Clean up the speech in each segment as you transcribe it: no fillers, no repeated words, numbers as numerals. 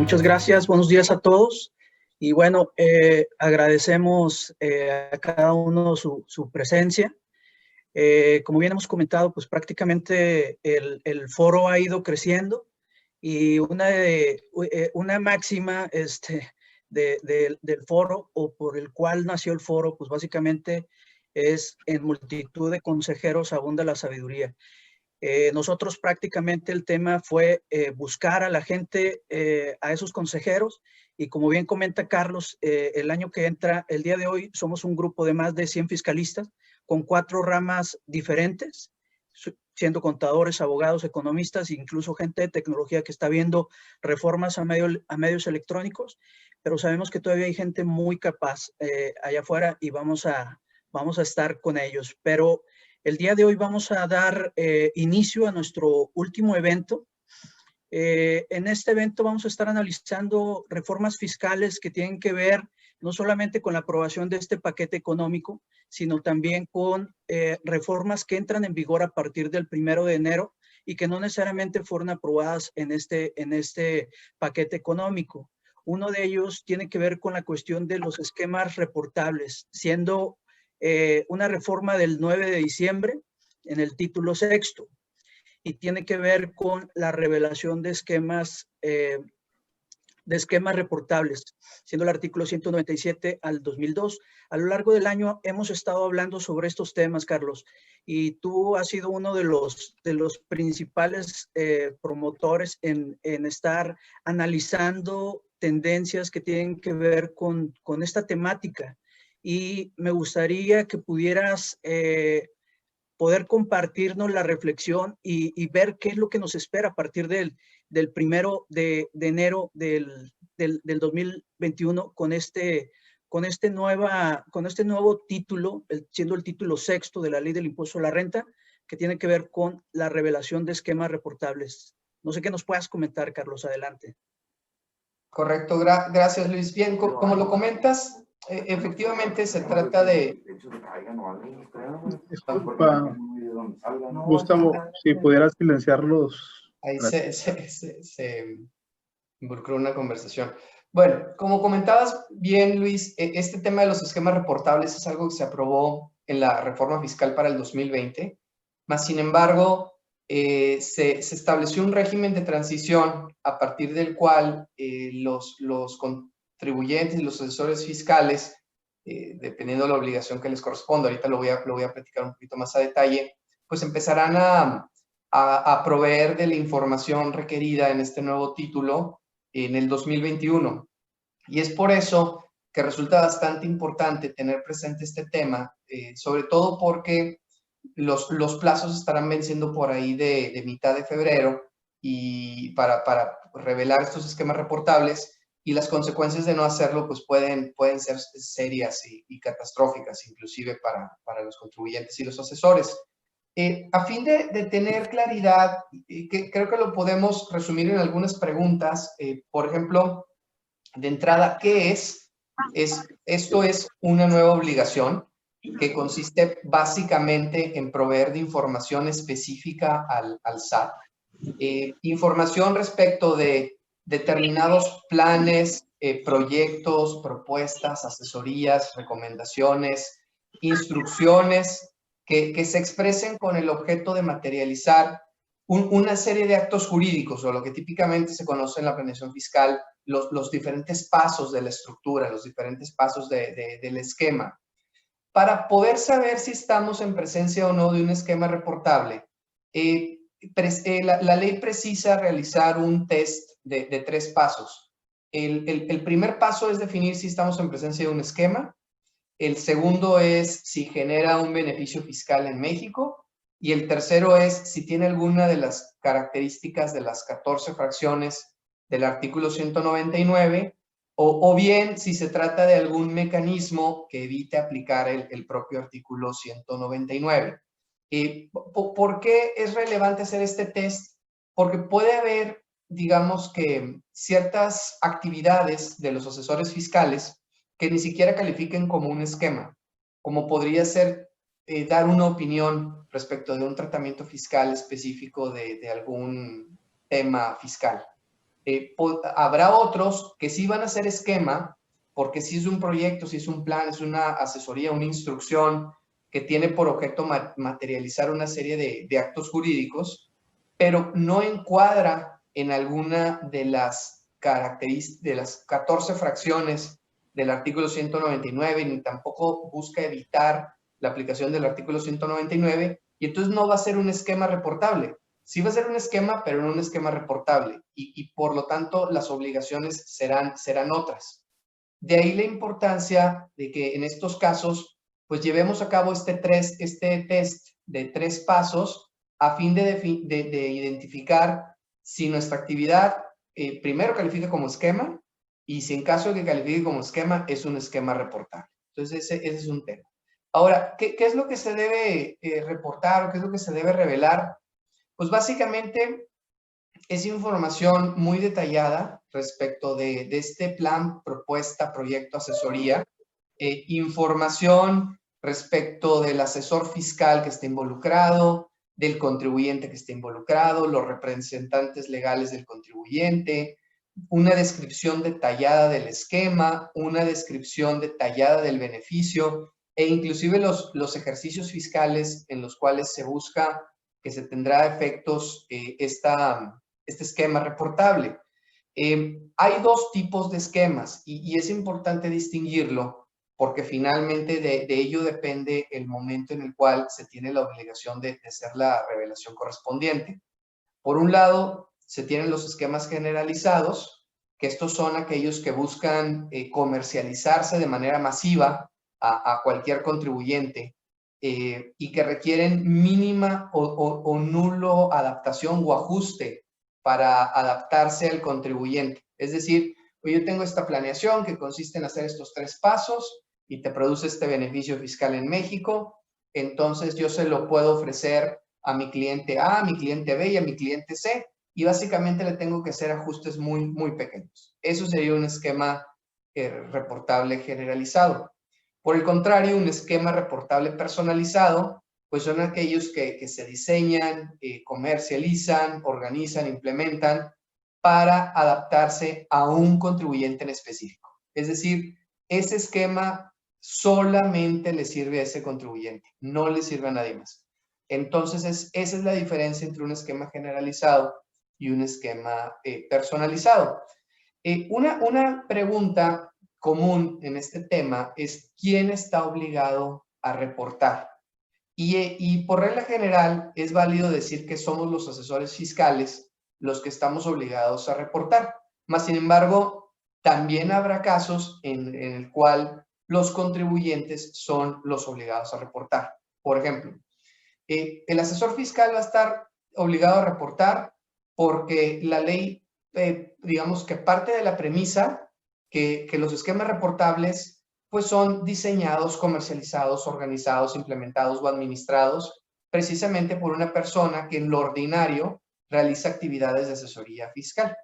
Muchas gracias, buenos días a todos. Y bueno, agradecemos a cada uno su presencia. Como bien hemos comentado, pues prácticamente el foro ha ido creciendo y una máxima del foro, o por el cual nació el foro, pues básicamente es: en multitud de consejeros abunda la sabiduría. Nosotros prácticamente el tema fue buscar a la gente, a esos consejeros, y como bien comenta Carlos, el año que entra, el día de hoy, somos un grupo de más de 100 fiscalistas con 4 ramas diferentes, siendo contadores, abogados, economistas, incluso gente de tecnología que está viendo reformas a medios electrónicos, pero sabemos que todavía hay gente muy capaz allá afuera, y vamos a estar con ellos. Pero el día de hoy vamos a dar inicio a nuestro último evento. En este evento vamos a estar analizando reformas fiscales que tienen que ver no solamente con la aprobación de este paquete económico, sino también con reformas que entran en vigor a partir del 1 de enero y que no necesariamente fueron aprobadas en este paquete económico. Uno de ellos tiene que ver con la cuestión de los esquemas reportables, siendo una reforma del 9 de diciembre en el título sexto, y tiene que ver con la revelación de esquemas reportables, siendo el artículo 197 al 2002. A lo largo del año hemos estado hablando sobre estos temas, Carlos, y tú has sido uno de los principales promotores en estar analizando tendencias que tienen que ver con esta temática. Y me gustaría que pudieras poder compartirnos la reflexión y ver qué es lo que nos espera a partir del 1 de enero del 2021 con este nuevo título, siendo el título sexto de la Ley del Impuesto a la Renta, que tiene que ver con la revelación de esquemas reportables. No sé qué nos puedas comentar, Carlos, adelante. Correcto, gracias Luis. Bien, como lo comentas, efectivamente se trata de... Disculpa, Gustavo, si pudieras silenciarlos. Ahí se involucró una conversación. Bueno, como comentabas bien, Luis, este tema de los esquemas reportables es algo que se aprobó en la reforma fiscal para el 2020, más sin embargo, se estableció un régimen de transición a partir del cual los contribuyentes y los asesores fiscales, dependiendo de la obligación que les corresponda, ahorita lo voy a platicar un poquito más a detalle, pues empezarán a proveer de la información requerida en este nuevo título en el 2021. Y es por eso que resulta bastante importante tener presente este tema, sobre todo porque los plazos estarán venciendo por ahí de mitad de febrero y para revelar estos esquemas reportables, y las consecuencias de no hacerlo pues pueden ser serias y catastróficas, inclusive para los contribuyentes y los asesores. A fin de tener claridad, que creo que lo podemos resumir en algunas preguntas. Por ejemplo, de entrada, ¿qué es? Esto es una nueva obligación que consiste básicamente en proveer de información específica al SAT. Información respecto de determinados planes, proyectos, propuestas, asesorías, recomendaciones, instrucciones que se expresen con el objeto de materializar una serie de actos jurídicos, o lo que típicamente se conoce en la planeación fiscal, los diferentes pasos de la estructura, los diferentes pasos del esquema. Para poder saber si estamos en presencia o no de un esquema reportable, la ley precisa realizar un test de 3 pasos. El primer paso es definir si estamos en presencia de un esquema. El segundo es si genera un beneficio fiscal en México. Y el tercero es si tiene alguna de las características de las 14 fracciones del artículo 199, o bien si se trata de algún mecanismo que evite aplicar el propio artículo 199. ¿Por qué es relevante hacer este test? Porque puede haber, digamos que, ciertas actividades de los asesores fiscales que ni siquiera califiquen como un esquema, como podría ser dar una opinión respecto de un tratamiento fiscal específico de algún tema fiscal. Habrá otros que sí van a hacer esquema, porque si es un proyecto, si es un plan, es una asesoría, una instrucción que tiene por objeto materializar una serie de actos jurídicos, pero no encuadra en alguna de las características, de las 14 fracciones del artículo 199, ni tampoco busca evitar la aplicación del artículo 199, y entonces no va a ser un esquema reportable. Sí va a ser un esquema, pero no un esquema reportable, y por lo tanto las obligaciones serán otras. De ahí la importancia de que en estos casos, pues llevemos a cabo este test de 3 pasos a fin de identificar si nuestra actividad primero califica como esquema, y si en caso de que califique como esquema, es un esquema reportable. Entonces, ese es un tema. Ahora, ¿qué es lo que se debe reportar o qué es lo que se debe revelar? Pues básicamente es información muy detallada respecto de este plan, propuesta, proyecto, asesoría. Información respecto del asesor fiscal que esté involucrado, del contribuyente que esté involucrado, los representantes legales del contribuyente, una descripción detallada del esquema, una descripción detallada del beneficio, e inclusive los ejercicios fiscales en los cuales se busca que se tendrá efectos este esquema reportable. Hay 2 tipos de esquemas y es importante distinguirlo porque finalmente de ello depende el momento en el cual se tiene la obligación de hacer la revelación correspondiente. Por un lado, se tienen los esquemas generalizados, que estos son aquellos que buscan comercializarse de manera masiva a cualquier contribuyente y que requieren mínima o nulo adaptación o ajuste para adaptarse al contribuyente. Es decir, yo tengo esta planeación que consiste en hacer estos 3 pasos y te produce este beneficio fiscal en México, entonces yo se lo puedo ofrecer a mi cliente A, a mi cliente B y a mi cliente C, y básicamente le tengo que hacer ajustes muy, muy pequeños. Eso sería un esquema reportable generalizado. Por el contrario, un esquema reportable personalizado, pues son aquellos que se diseñan, comercializan, organizan, implementan para adaptarse a un contribuyente en específico. Es decir, ese esquema solamente le sirve a ese contribuyente, no le sirve a nadie más. Entonces, esa es la diferencia entre un esquema generalizado y un esquema personalizado. Una pregunta común en este tema es ¿quién está obligado a reportar? Y por regla general es válido decir que somos los asesores fiscales los que estamos obligados a reportar. Más sin embargo, también habrá casos en el cual los contribuyentes son los obligados a reportar. Por ejemplo, el asesor fiscal va a estar obligado a reportar porque la ley, digamos que parte de la premisa que los esquemas reportables pues son diseñados, comercializados, organizados, implementados o administrados precisamente por una persona que en lo ordinario realiza actividades de asesoría fiscal.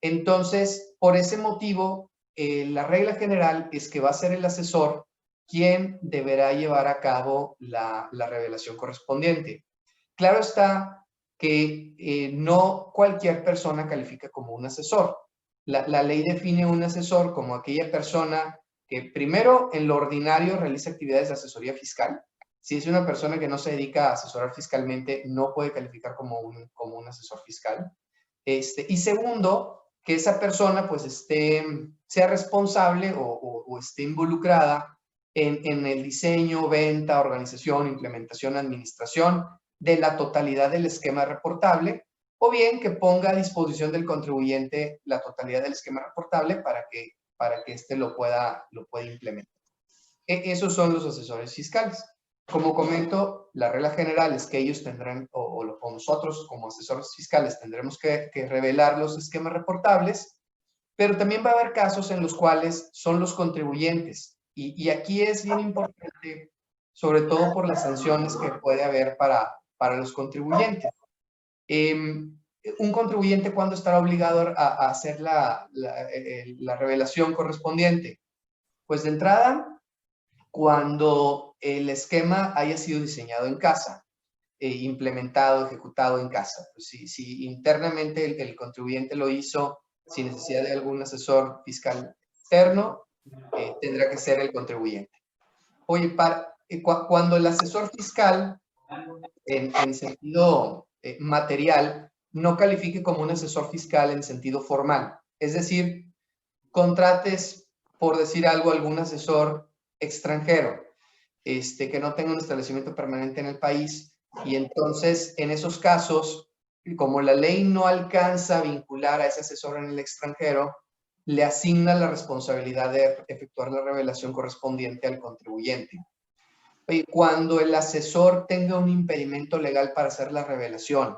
Entonces, por ese motivo, la regla general es que va a ser el asesor quien deberá llevar a cabo la revelación correspondiente. Claro está que no cualquier persona califica como un asesor. La ley define un asesor como aquella persona que primero en lo ordinario realiza actividades de asesoría fiscal. Si es una persona que no se dedica a asesorar fiscalmente, no puede calificar como un asesor fiscal. Y segundo, que esa persona pues sea responsable o esté involucrada en el diseño, venta, organización, implementación, administración de la totalidad del esquema reportable, o bien que ponga a disposición del contribuyente la totalidad del esquema reportable para que éste lo pueda implementar. Esos son los asesores fiscales. Como comento, la regla general es que ellos tendrán, o nosotros como asesores fiscales tendremos que revelar los esquemas reportables, pero también va a haber casos en los cuales son los contribuyentes. Y aquí es bien importante, sobre todo por las sanciones que puede haber para los contribuyentes. Un contribuyente, ¿cuándo estará obligado a hacer la revelación correspondiente? Pues de entrada, cuando el esquema haya sido diseñado en casa, implementado, ejecutado en casa. Pues si internamente el contribuyente lo hizo sin necesidad de algún asesor fiscal externo, tendrá que ser el contribuyente. Oye, cuando el asesor fiscal, en sentido material, no califique como un asesor fiscal en sentido formal, es decir, contrates, por decir algo, algún asesor extranjero, que no tenga un establecimiento permanente en el país, y entonces en esos casos, como la ley no alcanza a vincular a ese asesor en el extranjero, le asigna la responsabilidad de efectuar la revelación correspondiente al contribuyente. Cuando el asesor tenga un impedimento legal para hacer la revelación,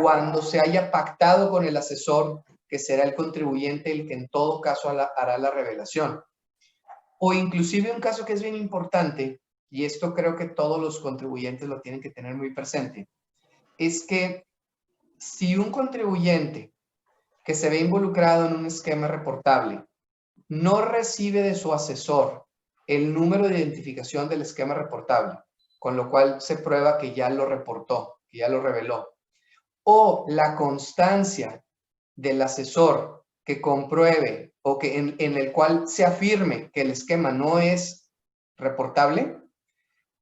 cuando se haya pactado con el asesor que será el contribuyente el que en todo caso hará la revelación, o inclusive un caso que es bien importante, y esto creo que todos los contribuyentes lo tienen que tener muy presente, es que si un contribuyente que se ve involucrado en un esquema reportable no recibe de su asesor el número de identificación del esquema reportable, con lo cual se prueba que ya lo reportó, que ya lo reveló, o la constancia del asesor que compruebe o que en el cual se afirme que el esquema no es reportable,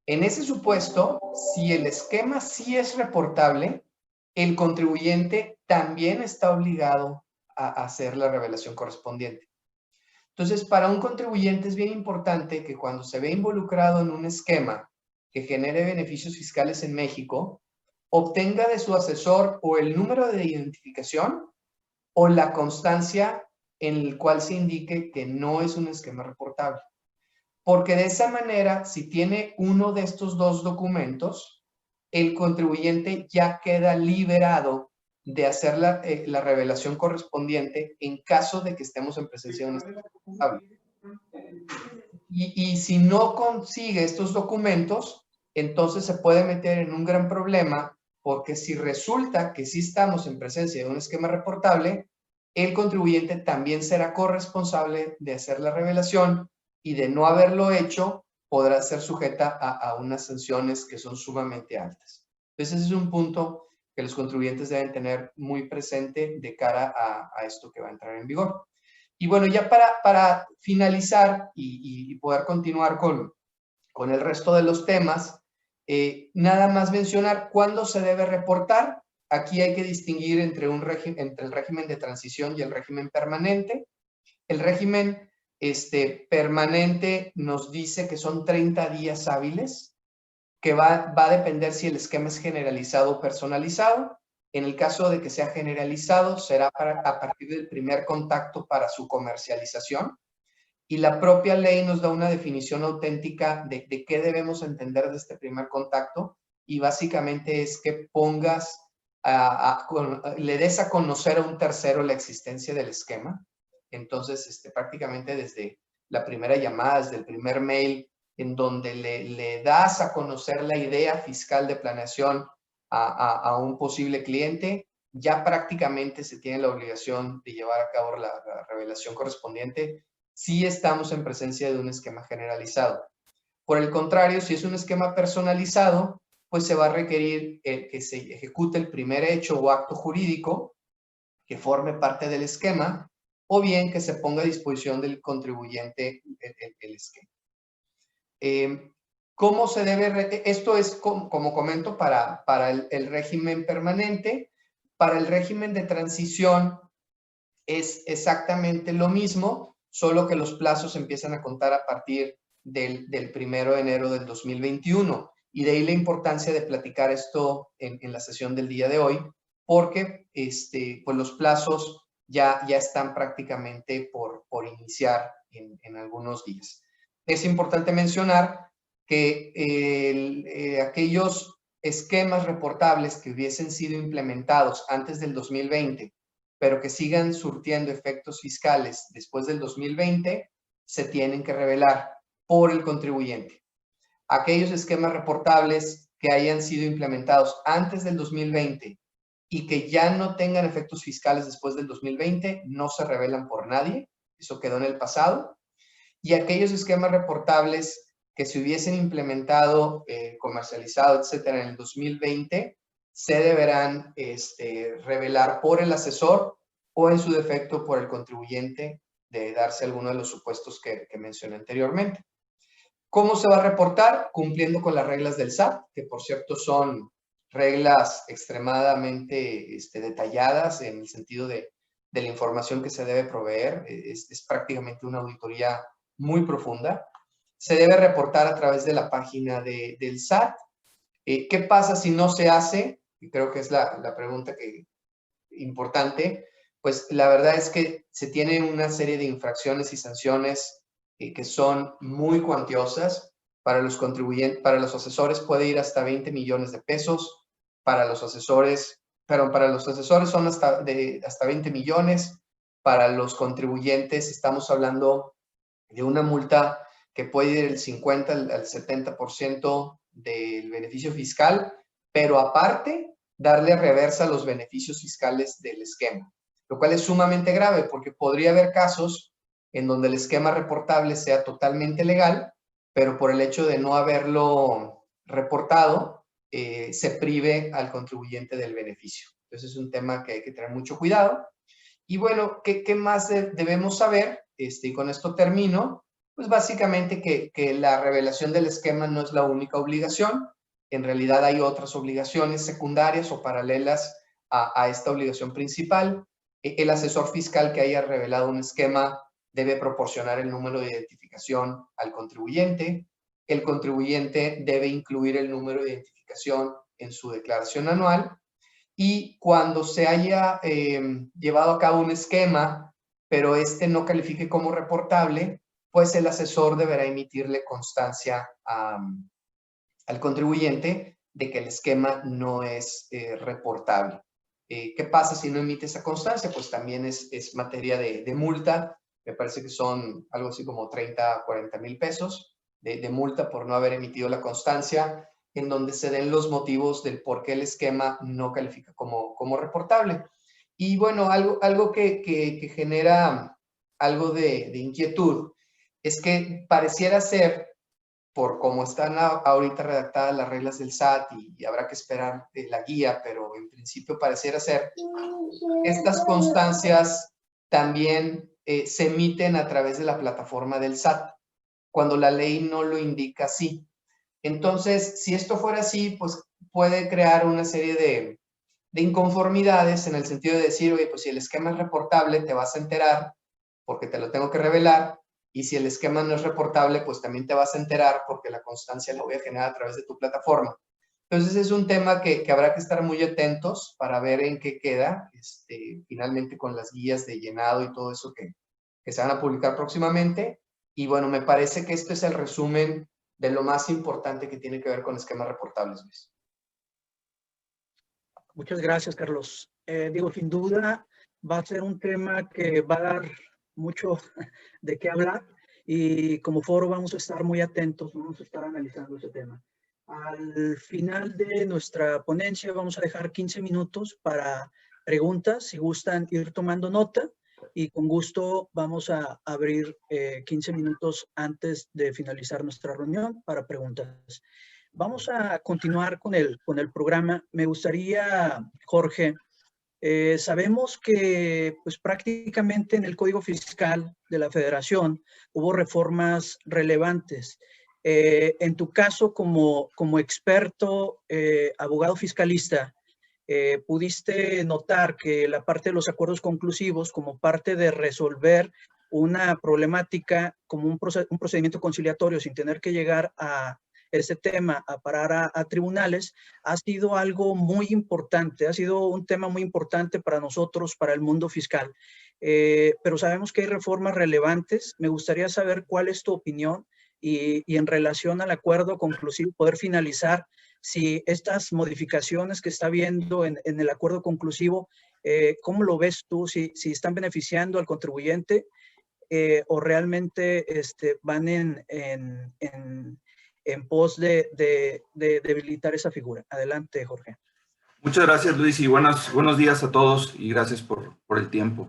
en ese supuesto, si el esquema sí es reportable, el contribuyente también está obligado a hacer la revelación correspondiente. Entonces, para un contribuyente es bien importante que cuando se ve involucrado en un esquema que genere beneficios fiscales en México, obtenga de su asesor o el número de identificación o la constancia en el cual se indique que no es un esquema reportable. Porque de esa manera, si tiene uno de estos dos documentos, el contribuyente ya queda liberado de hacer la revelación correspondiente en caso de que estemos en presencia de un esquema reportable. Y si no consigue estos documentos, entonces se puede meter en un gran problema, porque si resulta que sí estamos en presencia de un esquema reportable, el contribuyente también será corresponsable de hacer la revelación, y de no haberlo hecho, podrá ser sujeta a unas sanciones que son sumamente altas. Entonces, ese es un punto que los contribuyentes deben tener muy presente de cara a esto que va a entrar en vigor. Y bueno, ya para finalizar y poder continuar con el resto de los temas, nada más mencionar cuándo se debe reportar. Aquí hay que distinguir entre el régimen de transición y el régimen permanente. El régimen permanente nos dice que son 30 días hábiles, que va a depender si el esquema es generalizado o personalizado. En el caso de que sea generalizado, será a partir del primer contacto para su comercialización. Y la propia ley nos da una definición auténtica de qué debemos entender de este primer contacto. Y básicamente es que pongas, le des a conocer a un tercero la existencia del esquema. Entonces, prácticamente desde la primera llamada, desde el primer mail, en donde le das a conocer la idea fiscal de planeación a un posible cliente, ya prácticamente se tiene la obligación de llevar a cabo la revelación correspondiente si estamos en presencia de un esquema generalizado. Por el contrario, si es un esquema personalizado, pues se va a requerir que se ejecute el primer hecho o acto jurídico que forme parte del esquema, o bien que se ponga a disposición del contribuyente el esquema. ¿Cómo se debe? Esto es, como comento, para el régimen permanente. Para el régimen de transición es exactamente lo mismo, solo que los plazos empiezan a contar a partir del 1 de enero del 2021. Y de ahí la importancia de platicar esto en la sesión del día de hoy, porque pues los plazos ya están prácticamente por iniciar en algunos días. Es importante mencionar que aquellos esquemas reportables que hubiesen sido implementados antes del 2020, pero que sigan surtiendo efectos fiscales después del 2020, se tienen que revelar por el contribuyente. Aquellos esquemas reportables que hayan sido implementados antes del 2020 y que ya no tengan efectos fiscales después del 2020, no se revelan por nadie. Eso quedó en el pasado. Y aquellos esquemas reportables que se hubiesen implementado, comercializado, etcétera, en el 2020, se deberán revelar por el asesor o en su defecto por el contribuyente de darse alguno de los supuestos que mencioné anteriormente. ¿Cómo se va a reportar? Cumpliendo con las reglas del SAT, que por cierto son reglas extremadamente detalladas en el sentido de la información que se debe proveer. Es prácticamente una auditoría muy profunda. Se debe reportar a través de la página del SAT. ¿Qué pasa si no se hace? Y creo que es la pregunta importante. Pues la verdad es que se tienen una serie de infracciones y sanciones que son muy cuantiosas. Para los contribuyentes, para los asesores puede ir hasta 20 millones de pesos. Para los asesores son hasta 20 millones. Para los contribuyentes estamos hablando de una multa que puede ir del 50 al 70% del beneficio fiscal, pero aparte darle reversa a los beneficios fiscales del esquema, lo cual es sumamente grave porque podría haber casos en donde el esquema reportable sea totalmente legal, pero por el hecho de no haberlo reportado, se prive al contribuyente del beneficio. Entonces es un tema que hay que tener mucho cuidado. Y bueno, ¿qué más debemos saber? Y con esto termino. Pues básicamente que la revelación del esquema no es la única obligación. En realidad hay otras obligaciones secundarias o paralelas a esta obligación principal. El asesor fiscal que haya revelado un esquema debe proporcionar el número de identificación al contribuyente. El contribuyente debe incluir el número de identificación en su declaración anual. Y cuando se haya llevado a cabo un esquema, pero este no califique como reportable, pues el asesor deberá emitirle constancia al contribuyente de que el esquema no es reportable. ¿Qué pasa si no emite esa constancia? Pues también es materia de multa. Me parece que son algo así como 30 a 40 mil pesos de multa por no haber emitido la constancia, en donde se den los motivos del por qué el esquema no califica como reportable. Y bueno, algo que genera algo de inquietud es que pareciera ser, por cómo están ahorita redactadas las reglas del SAT, y habrá que esperar la guía, pero en principio pareciera ser, estas constancias también se emiten a través de la plataforma del SAT, cuando la ley no lo indica así. Entonces, si esto fuera así, pues puede crear una serie de inconformidades en el sentido de decir, oye, pues si el esquema es reportable, te vas a enterar porque te lo tengo que revelar, y si el esquema no es reportable, pues también te vas a enterar porque la constancia la voy a generar a través de tu plataforma. Entonces, es un tema que habrá que estar muy atentos para ver en qué queda, finalmente con las guías de llenado y todo eso que se van a publicar próximamente. Y bueno, me parece que este es el resumen de lo más importante que tiene que ver con esquemas reportables, Luis. Muchas gracias, Carlos. Sin duda va a ser un tema que va a dar mucho de qué hablar, y como foro vamos a estar muy atentos, vamos a estar analizando ese tema. Al final de nuestra ponencia vamos a dejar 15 minutos para preguntas, si gustan ir tomando nota, y con gusto vamos a abrir 15 minutos antes de finalizar nuestra reunión para preguntas. Vamos a continuar con el programa. Me gustaría, Jorge, sabemos que pues, prácticamente en el Código Fiscal de la Federación hubo reformas relevantes. En tu caso, como experto, abogado fiscalista, pudiste notar que la parte de los acuerdos conclusivos, como parte de resolver una problemática, como un procedimiento conciliatorio sin tener que llegar a este tema, a parar a tribunales, ha sido algo muy importante, ha sido un tema muy importante para nosotros, para el mundo fiscal. Pero sabemos que hay reformas relevantes. Me gustaría saber cuál es tu opinión y en relación al acuerdo conclusivo, poder finalizar si estas modificaciones que está habiendo en el acuerdo conclusivo, ¿cómo lo ves tú? Si están beneficiando al contribuyente o realmente van en pos de debilitar esa figura. Adelante, Jorge. Muchas gracias, Luis, y buenos días a todos, y gracias por el tiempo.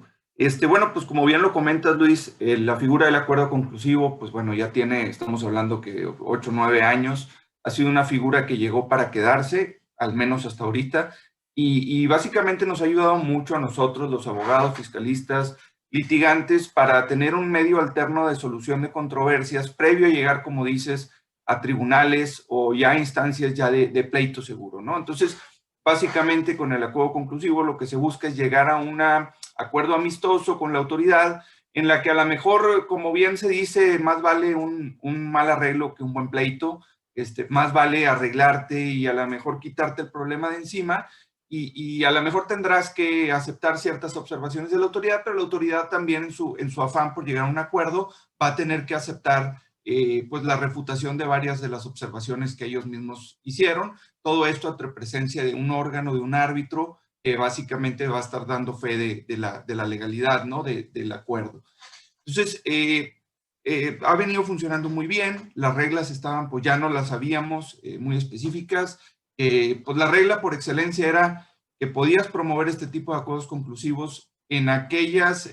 Bueno, pues como bien lo comentas, Luis, la figura del acuerdo conclusivo, pues bueno, ya estamos hablando que 8 o 9 años, ha sido una figura que llegó para quedarse, al menos hasta ahorita, y básicamente nos ha ayudado mucho a nosotros, los abogados, fiscalistas, litigantes, para tener un medio alterno de solución de controversias previo a llegar, como dices, a tribunales o ya a instancias ya de pleito seguro, ¿no? Entonces, básicamente con el acuerdo conclusivo lo que se busca es llegar a un acuerdo amistoso con la autoridad en la que a lo mejor, como bien se dice, más vale un mal arreglo que un buen pleito, más vale arreglarte y a lo mejor quitarte el problema de encima y a lo mejor tendrás que aceptar ciertas observaciones de la autoridad, pero la autoridad también en su afán por llegar a un acuerdo va a tener que aceptar pues la refutación de varias de las observaciones que ellos mismos hicieron. Todo esto ante presencia de un órgano, de un árbitro, que básicamente va a estar dando fe de la legalidad, ¿no? Del acuerdo. Entonces, ha venido funcionando muy bien. Las reglas estaban, pues ya no las sabíamos, muy específicas. Pues la regla por excelencia era que podías promover este tipo de acuerdos conclusivos en aquellas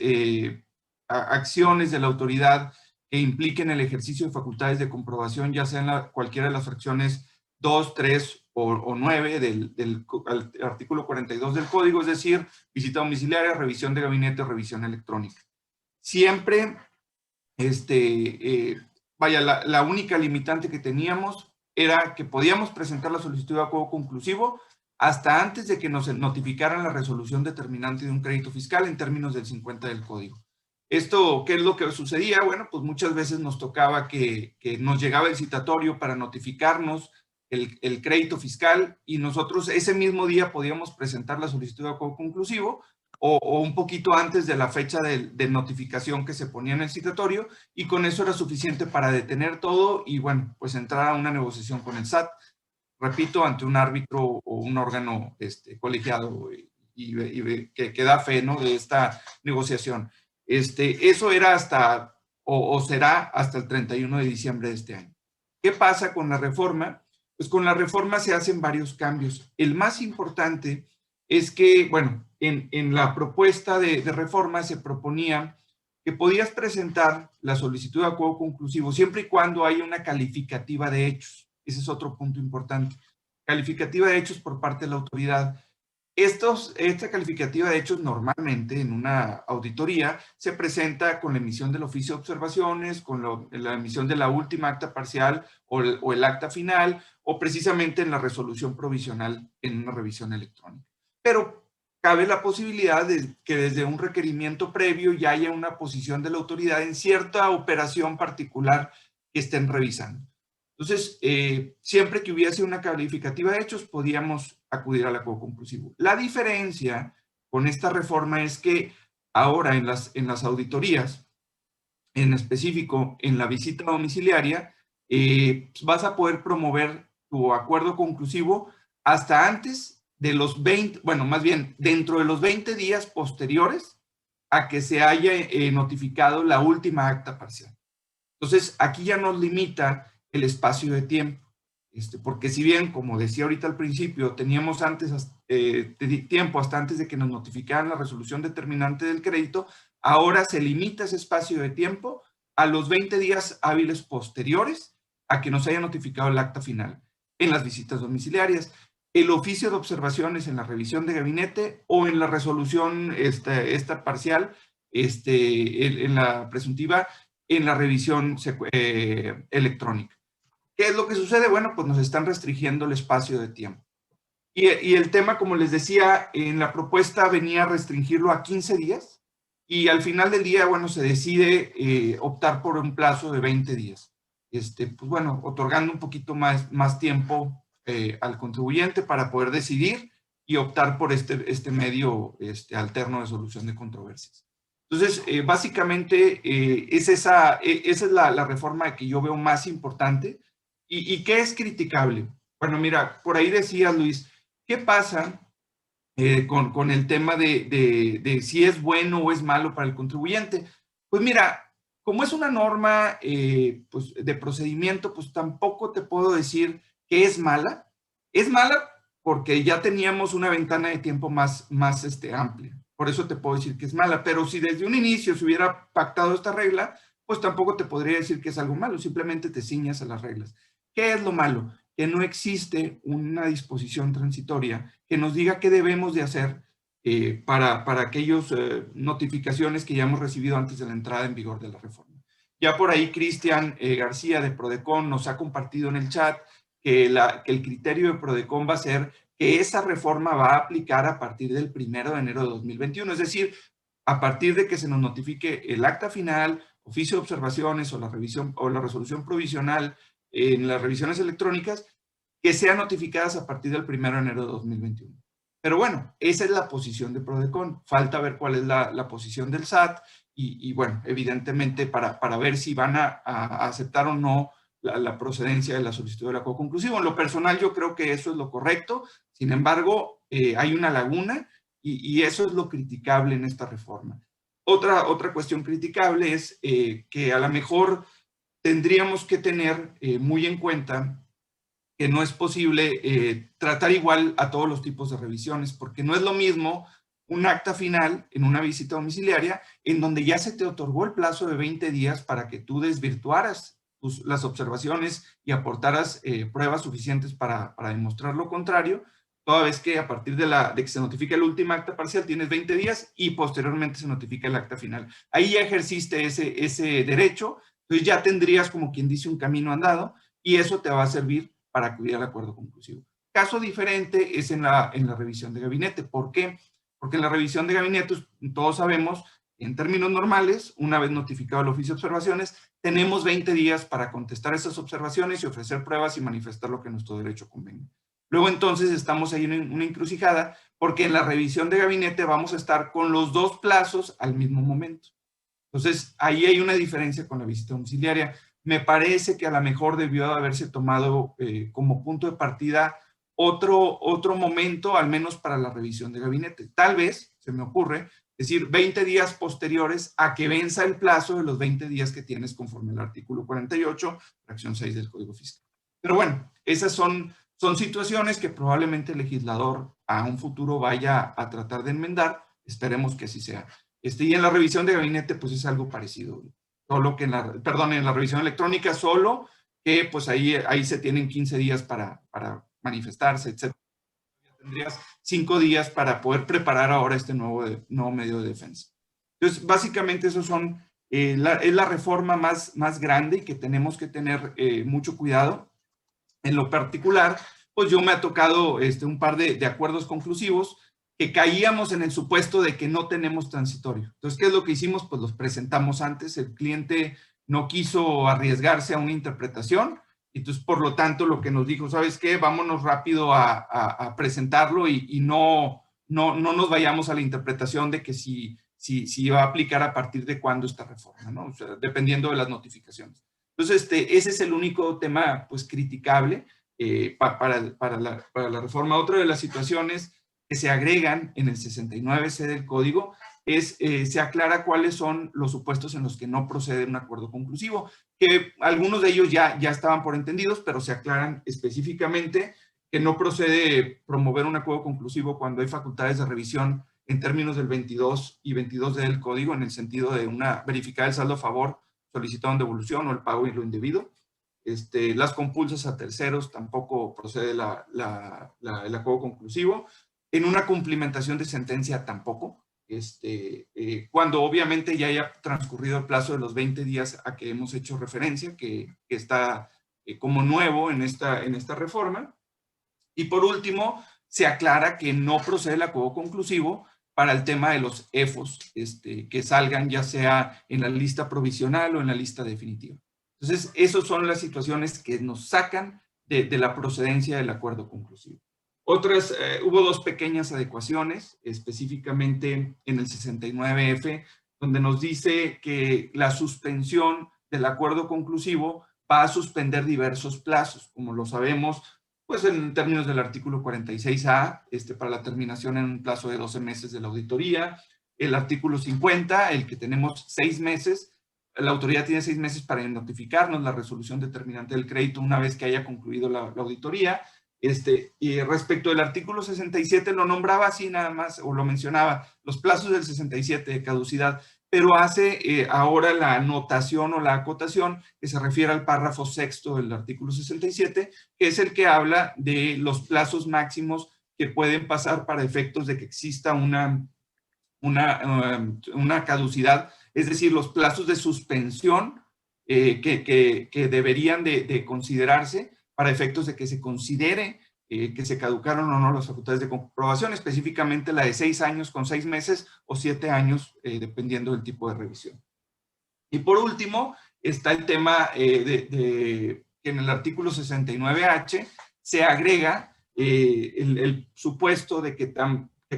acciones de la autoridad que impliquen el ejercicio de facultades de comprobación, ya sea en cualquiera de las fracciones 2, 3 o 9 del artículo 42 del Código, es decir, visita domiciliaria, revisión de gabinete o revisión electrónica. Siempre, vaya, la única limitante que teníamos era que podíamos presentar la solicitud de acuerdo conclusivo hasta antes de que nos notificaran la resolución determinante de un crédito fiscal en términos del 50 del Código. Esto, ¿qué es lo que sucedía? Bueno, pues muchas veces nos tocaba que nos llegaba el citatorio para notificarnos el crédito fiscal y nosotros ese mismo día podíamos presentar la solicitud de acuerdo conclusivo o un poquito antes de la fecha de notificación que se ponía en el citatorio y con eso era suficiente para detener todo y bueno, pues entrar a una negociación con el SAT, repito, ante un árbitro o un órgano colegiado y que da fe, ¿no? De esta negociación. Eso era hasta, o será hasta el 31 de diciembre de este año. ¿Qué pasa con la reforma? Pues con la reforma se hacen varios cambios. El más importante es que, bueno, en la propuesta de reforma se proponía que podías presentar la solicitud de acuerdo conclusivo siempre y cuando haya una calificativa de hechos. Ese es otro punto importante. Calificativa de hechos por parte de la autoridad. Esta calificativa de hechos normalmente en una auditoría se presenta con la emisión del oficio de observaciones, con la emisión de la última acta parcial o el acta final, o precisamente en la resolución provisional en una revisión electrónica. Pero cabe la posibilidad de que desde un requerimiento previo ya haya una posición de la autoridad en cierta operación particular que estén revisando. Entonces, siempre que hubiese una calificativa de hechos, podíamos acudir al acuerdo conclusivo. La diferencia con esta reforma es que ahora en las auditorías, en específico en la visita domiciliaria, vas a poder promover tu acuerdo conclusivo hasta antes de los 20, bueno, más bien dentro de los 20 días posteriores a que se haya notificado la última acta parcial. Entonces, aquí ya nos limita el espacio de tiempo, porque si bien, como decía ahorita al principio, teníamos antes tiempo hasta antes de que nos notificaran la resolución determinante del crédito, ahora se limita ese espacio de tiempo a los 20 días hábiles posteriores a que nos haya notificado el acta final en las visitas domiciliarias, el oficio de observaciones en la revisión de gabinete o en la resolución esta parcial, en la presuntiva, en la revisión electrónica. ¿Qué es lo que sucede? Bueno, pues nos están restringiendo el espacio de tiempo. Y el tema, como les decía, en la propuesta venía a restringirlo a 15 días y al final del día, bueno, se decide optar por un plazo de 20 días. Pues bueno, otorgando un poquito más tiempo al contribuyente para poder decidir y optar por este medio alterno de solución de controversias. Entonces, básicamente, esa es la reforma que yo veo más importante. ¿Y qué es criticable? Bueno, mira, por ahí decía Luis, ¿qué pasa con el tema de si es bueno o es malo para el contribuyente? Pues mira, como es una norma pues, de procedimiento, pues tampoco te puedo decir que es mala. Es mala porque ya teníamos una ventana de tiempo más amplia. Por eso te puedo decir que es mala. Pero si desde un inicio se hubiera pactado esta regla, pues tampoco te podría decir que es algo malo. Simplemente te ciñas a las reglas. ¿Qué es lo malo? que no existe una disposición transitoria que nos diga qué debemos de hacer para aquellas notificaciones que ya hemos recibido antes de la entrada en vigor de la reforma. Ya por ahí Cristian García de Prodecon nos ha compartido en el chat que el criterio de Prodecon va a ser que esa reforma va a aplicar a partir del 1 de enero de 2021, es decir, a partir de que se nos notifique el acta final, oficio de observaciones o la revisión o la resolución provisional en las revisiones electrónicas, que sean notificadas a partir del 1 de enero de 2021. Pero bueno, esa es la posición de Prodecon. Falta ver cuál es la posición del SAT y bueno, evidentemente para ver si van a aceptar o no la procedencia de la solicitud del acuerdo conclusivo. En lo personal yo creo que eso es lo correcto. Sin embargo, hay una laguna y eso es lo criticable en esta reforma. Otra cuestión criticable es que a lo mejor tendríamos que tener muy en cuenta que no es posible tratar igual a todos los tipos de revisiones, porque no es lo mismo un acta final en una visita domiciliaria en donde ya se te otorgó el plazo de 20 días para que tú desvirtuaras las observaciones y aportaras pruebas suficientes para demostrar lo contrario, toda vez que a partir de que se notifica el último acta parcial tienes 20 días y posteriormente se notifica el acta final. Ahí ya ejerciste ese derecho, entonces ya tendrías, como quien dice, un camino andado y eso te va a servir para acudir al acuerdo conclusivo. Caso diferente es en la revisión de gabinete. ¿Por qué? Porque en la revisión de gabinete, todos sabemos, en términos normales, una vez notificado el oficio de observaciones, tenemos 20 días para contestar esas observaciones y ofrecer pruebas y manifestar lo que nuestro derecho convenga. Luego entonces estamos ahí en una encrucijada porque en la revisión de gabinete vamos a estar con los dos plazos al mismo momento. Entonces ahí hay una diferencia con la visita domiciliaria. Me parece que a lo mejor debió haberse tomado como punto de partida otro momento, al menos para la revisión de gabinete. Tal vez, se me ocurre, decir 20 días posteriores a que venza el plazo de los 20 días que tienes conforme al artículo 48, fracción 6 del Código Fiscal. Pero bueno, esas son situaciones que probablemente el legislador a un futuro vaya a tratar de enmendar. Esperemos que así sea. Y en la revisión de gabinete, pues es algo parecido. Solo que en la revisión electrónica, solo que pues ahí se tienen 15 días para manifestarse, etc. Tendrías 5 días para poder preparar ahora este nuevo medio de defensa. Entonces, básicamente esos son, es la reforma más grande y que tenemos que tener mucho cuidado. En lo particular, pues yo me ha tocado un par de acuerdos conclusivos que caíamos en el supuesto de que no tenemos transitorio. Entonces, ¿qué es lo que hicimos? Pues los presentamos antes, el cliente no quiso arriesgarse a una interpretación, entonces, por lo tanto, lo que nos dijo, ¿sabes qué? Vámonos rápido a presentarlo y no nos vayamos a la interpretación de que si va a aplicar a partir de cuándo esta reforma, ¿no? O sea, dependiendo de las notificaciones. Entonces, ese es el único tema, pues, criticable para la reforma. Otra de las situaciones que se agregan en el 69C del Código se aclara cuáles son los supuestos en los que no procede un acuerdo conclusivo, que algunos de ellos ya estaban por entendidos, pero se aclaran específicamente que no procede promover un acuerdo conclusivo cuando hay facultades de revisión en términos del 22 y 22D del Código, en el sentido de verificar el saldo a favor solicitado en devolución o el pago y lo indebido. Las compulsas a terceros tampoco procede el acuerdo conclusivo. En una cumplimentación de sentencia tampoco. Cuando obviamente ya haya transcurrido el plazo de los 20 días a que hemos hecho referencia, que está como nuevo en esta reforma. Y por último, se aclara que no procede el acuerdo conclusivo para el tema de los EFOS, que salgan ya sea en la lista provisional o en la lista definitiva. Entonces, esas son las situaciones que nos sacan de la procedencia del acuerdo conclusivo. Otras, hubo dos pequeñas adecuaciones, específicamente en el 69F, donde nos dice que la suspensión del acuerdo conclusivo va a suspender diversos plazos, como lo sabemos, pues en términos del artículo 46A, para la terminación en un plazo de 12 meses de la auditoría, el artículo 50, el que tenemos 6 meses, la autoridad tiene 6 meses para notificarnos la resolución determinante del crédito una vez que haya concluido la auditoría. Y respecto del artículo 67, lo nombraba así nada más, o lo mencionaba, los plazos del 67 de caducidad, pero hace ahora la anotación o la acotación que se refiere al párrafo sexto del artículo 67, que es el que habla de los plazos máximos que pueden pasar para efectos de que exista una caducidad, es decir, los plazos de suspensión que deberían de considerarse para efectos de que se considere que se caducaron o no las facultades de comprobación, específicamente la de 6 años con 6 meses o 7 años, dependiendo del tipo de revisión. Y por último, está el tema que en el artículo 69H se agrega el supuesto de que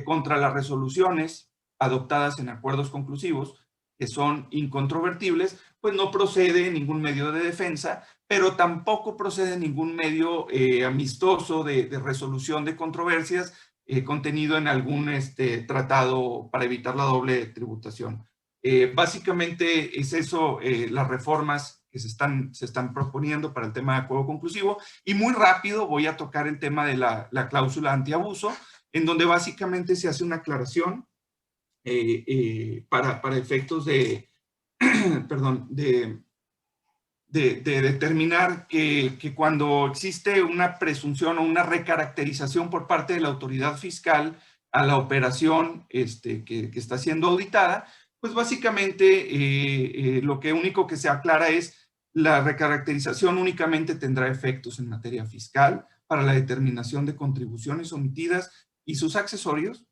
contra las resoluciones adoptadas en acuerdos conclusivos, que son incontrovertibles, pues no procede ningún medio de defensa, pero tampoco procede ningún medio amistoso de resolución de controversias contenido en algún tratado para evitar la doble tributación. Básicamente es eso, las reformas que se están proponiendo para el tema de acuerdo conclusivo. Y muy rápido voy a tocar el tema de la cláusula antiabuso, en donde básicamente se hace una aclaración para efectos de, perdón, de determinar que cuando existe una presunción o una recaracterización por parte de la autoridad fiscal a la operación que está siendo auditada, pues básicamente lo único que se aclara es la recaracterización únicamente tendrá efectos en materia fiscal para la determinación de contribuciones omitidas y sus accesorios,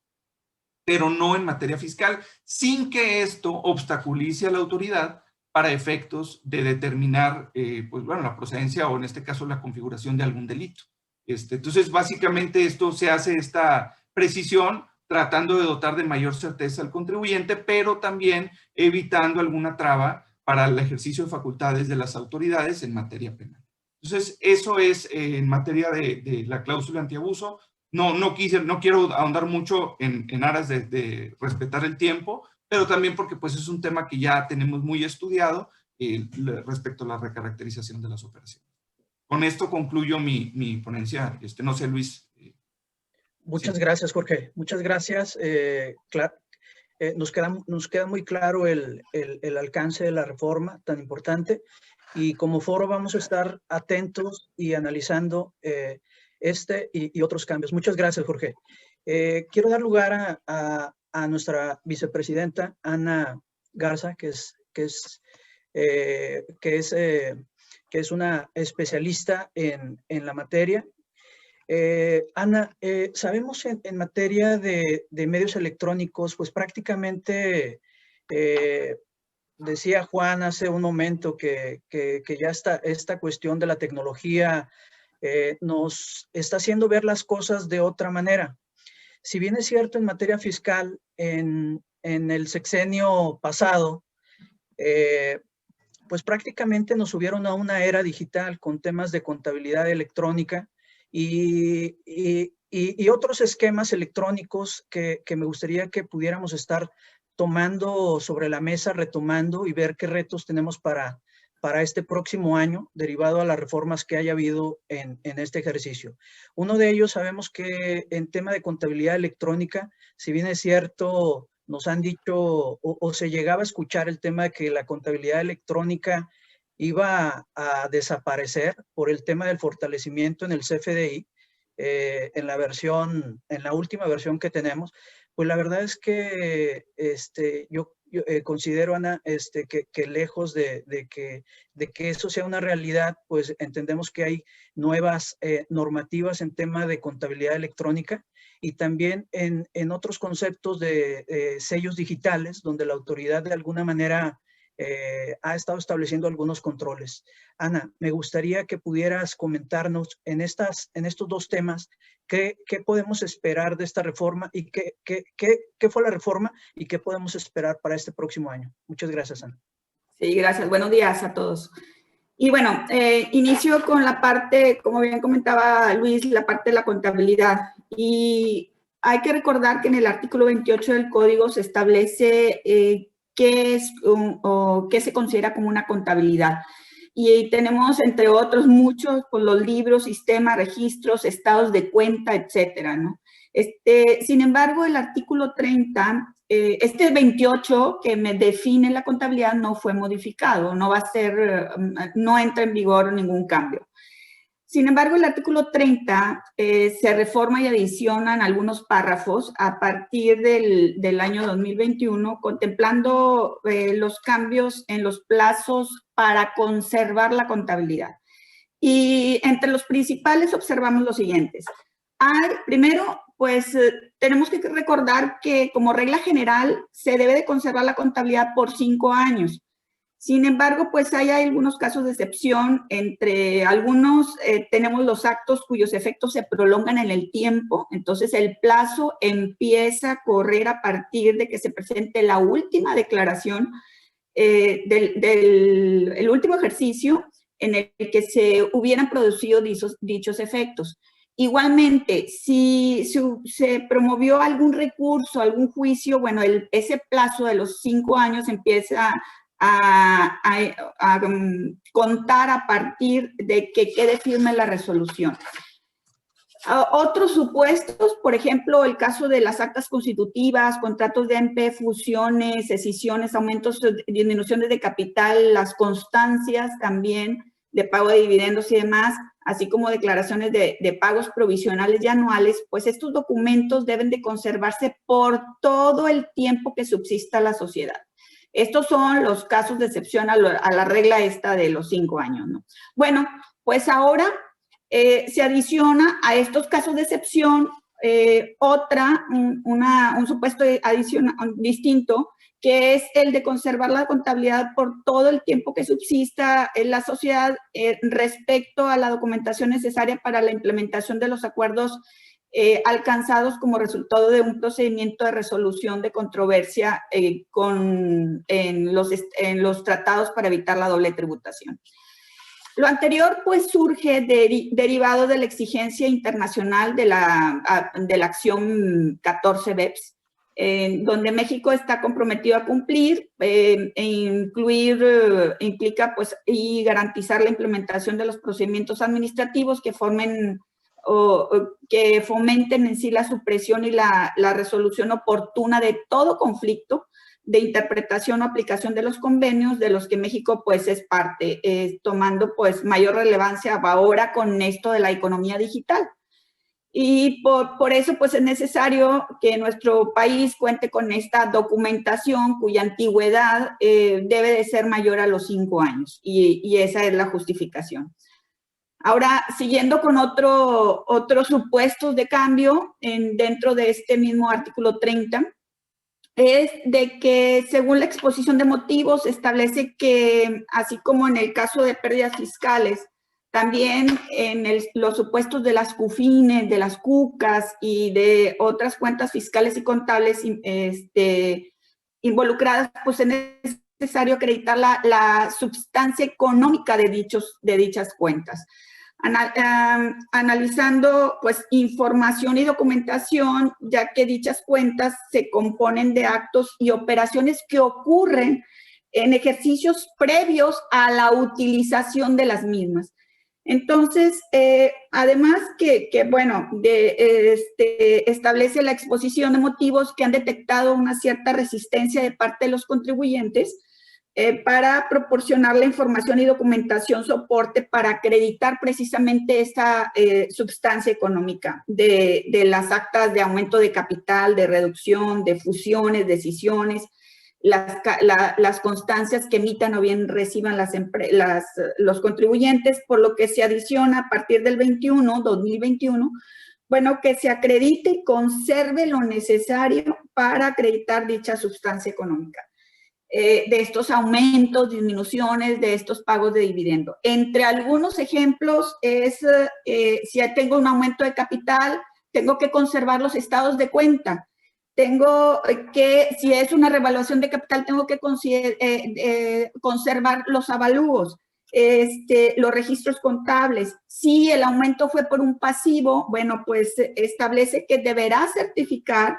pero no en materia fiscal, sin que esto obstaculice a la autoridad para efectos de determinar, pues bueno, la procedencia o en este caso la configuración de algún delito. Entonces, básicamente esto se hace esta precisión tratando de dotar de mayor certeza al contribuyente, pero también evitando alguna traba para el ejercicio de facultades de las autoridades en materia penal. Entonces, eso es en materia de la cláusula antiabuso. No quiero ahondar mucho en aras de respetar el tiempo, pero también porque pues es un tema que ya tenemos muy estudiado respecto a la recaracterización de las operaciones. Con esto concluyo mi ponencia. No sé, Luis. Muchas gracias, Jorge. Muchas gracias. Nos queda muy claro el alcance de la reforma tan importante, y como foro vamos a estar atentos y analizando y otros cambios. Muchas gracias, Jorge. Quiero dar lugar a nuestra vicepresidenta, Ana Garza, que es una especialista en la materia. Ana, sabemos en materia de medios electrónicos, pues prácticamente decía Juan hace un momento que ya esta cuestión de la tecnología nos está haciendo ver las cosas de otra manera. Si bien es cierto en materia fiscal, en el sexenio pasado, pues prácticamente nos subieron a una era digital con temas de contabilidad electrónica y otros esquemas electrónicos que me gustaría que pudiéramos estar tomando sobre la mesa, retomando y ver qué retos tenemos para este próximo año, derivado a las reformas que haya habido en este ejercicio. Uno de ellos, sabemos que en tema de contabilidad electrónica, si bien es cierto, nos han dicho o se llegaba a escuchar el tema de que la contabilidad electrónica iba a desaparecer por el tema del fortalecimiento en el CFDI, en la última versión que tenemos. Pues la verdad es que yo considero, Ana, que lejos de que eso sea una realidad, pues entendemos que hay nuevas normativas en tema de contabilidad electrónica y también en otros conceptos de sellos digitales, donde la autoridad de alguna manera ha estado estableciendo algunos controles. Ana, me gustaría que pudieras comentarnos en estos dos temas qué podemos esperar de esta reforma y qué fue la reforma y qué podemos esperar para este próximo año. Muchas gracias, Ana. Sí, gracias. Buenos días a todos. Y bueno, inicio con la parte, como bien comentaba Luis, la parte de la contabilidad. Y hay que recordar que en el artículo 28 del Código se establece qué es o qué se considera como una contabilidad. Y tenemos, entre otros, muchos, pues, los libros, sistemas, registros, estados de cuenta, etcétera, ¿no? Sin embargo, el artículo 30 este 28 que me define la contabilidad no fue modificado, no va a ser, no entra en vigor ningún cambio. Sin embargo, el artículo 30 se reforma y adicionan algunos párrafos a partir del año 2021, contemplando los cambios en los plazos para conservar la contabilidad. Y entre los principales observamos los siguientes. Primero, pues tenemos que recordar que como regla general se debe de conservar la contabilidad por 5 años. Sin embargo, pues hay algunos casos de excepción. Entre algunos tenemos los actos cuyos efectos se prolongan en el tiempo. Entonces, el plazo empieza a correr a partir de que se presente la última declaración del último ejercicio en el que se hubieran producido dichos efectos. Igualmente, si se promovió algún recurso, algún juicio, bueno, ese plazo de los 5 años empieza a contar a partir de que quede firme la resolución. Otros supuestos, por ejemplo, el caso de las actas constitutivas, contratos de AMP, fusiones, escisiones, aumentos, disminuciones de capital, las constancias también de pago de dividendos y demás, así como declaraciones de pagos provisionales y anuales, pues estos documentos deben de conservarse por todo el tiempo que subsista la sociedad. Estos son los casos de excepción a la regla esta de los 5 años, ¿no? Bueno, pues ahora se adiciona a estos casos de excepción un supuesto distinto, que es el de conservar la contabilidad por todo el tiempo que subsista en la sociedad respecto a la documentación necesaria para la implementación de los acuerdos alcanzados como resultado de un procedimiento de resolución de controversia en los tratados para evitar la doble tributación. Lo anterior, pues, surge derivado de la exigencia internacional de la acción 14 BEPS, donde México está comprometido a cumplir, implica, pues, y garantizar la implementación de los procedimientos administrativos que fomenten en sí la supresión y la resolución oportuna de todo conflicto de interpretación o aplicación de los convenios de los que México, pues, es parte, tomando, pues, mayor relevancia ahora con esto de la economía digital. Y por eso, pues, es necesario que nuestro país cuente con esta documentación cuya antigüedad debe de ser mayor a los 5 años, y esa es la justificación. Ahora, siguiendo con otros supuestos de cambio dentro de este mismo artículo 30, es de que según la exposición de motivos establece que, así como en el caso de pérdidas fiscales, también en los supuestos de las CUFINES, de las CUCAS y de otras cuentas fiscales y contables involucradas, pues es necesario acreditar la substancia económica de dichas cuentas. Analizando, pues, información y documentación, ya que dichas cuentas se componen de actos y operaciones que ocurren en ejercicios previos a la utilización de las mismas. Entonces, además bueno, establece la exposición de motivos que han detectado una cierta resistencia de parte de los contribuyentes para proporcionar la información y documentación soporte para acreditar precisamente esta substancia económica de las actas de aumento de capital, de reducción, de fusiones, decisiones, las constancias que emitan o bien reciban los contribuyentes, por lo que se adiciona a partir del 2021, bueno, que se acredite y conserve lo necesario para acreditar dicha substancia económica. De estos aumentos, disminuciones, de estos pagos de dividendo. Entre algunos ejemplos es, si tengo un aumento de capital, tengo que conservar los estados de cuenta. Tengo si es una revaluación de capital, tengo que conservar los avalúos, los registros contables. Si el aumento fue por un pasivo, bueno, pues establece que deberá certificar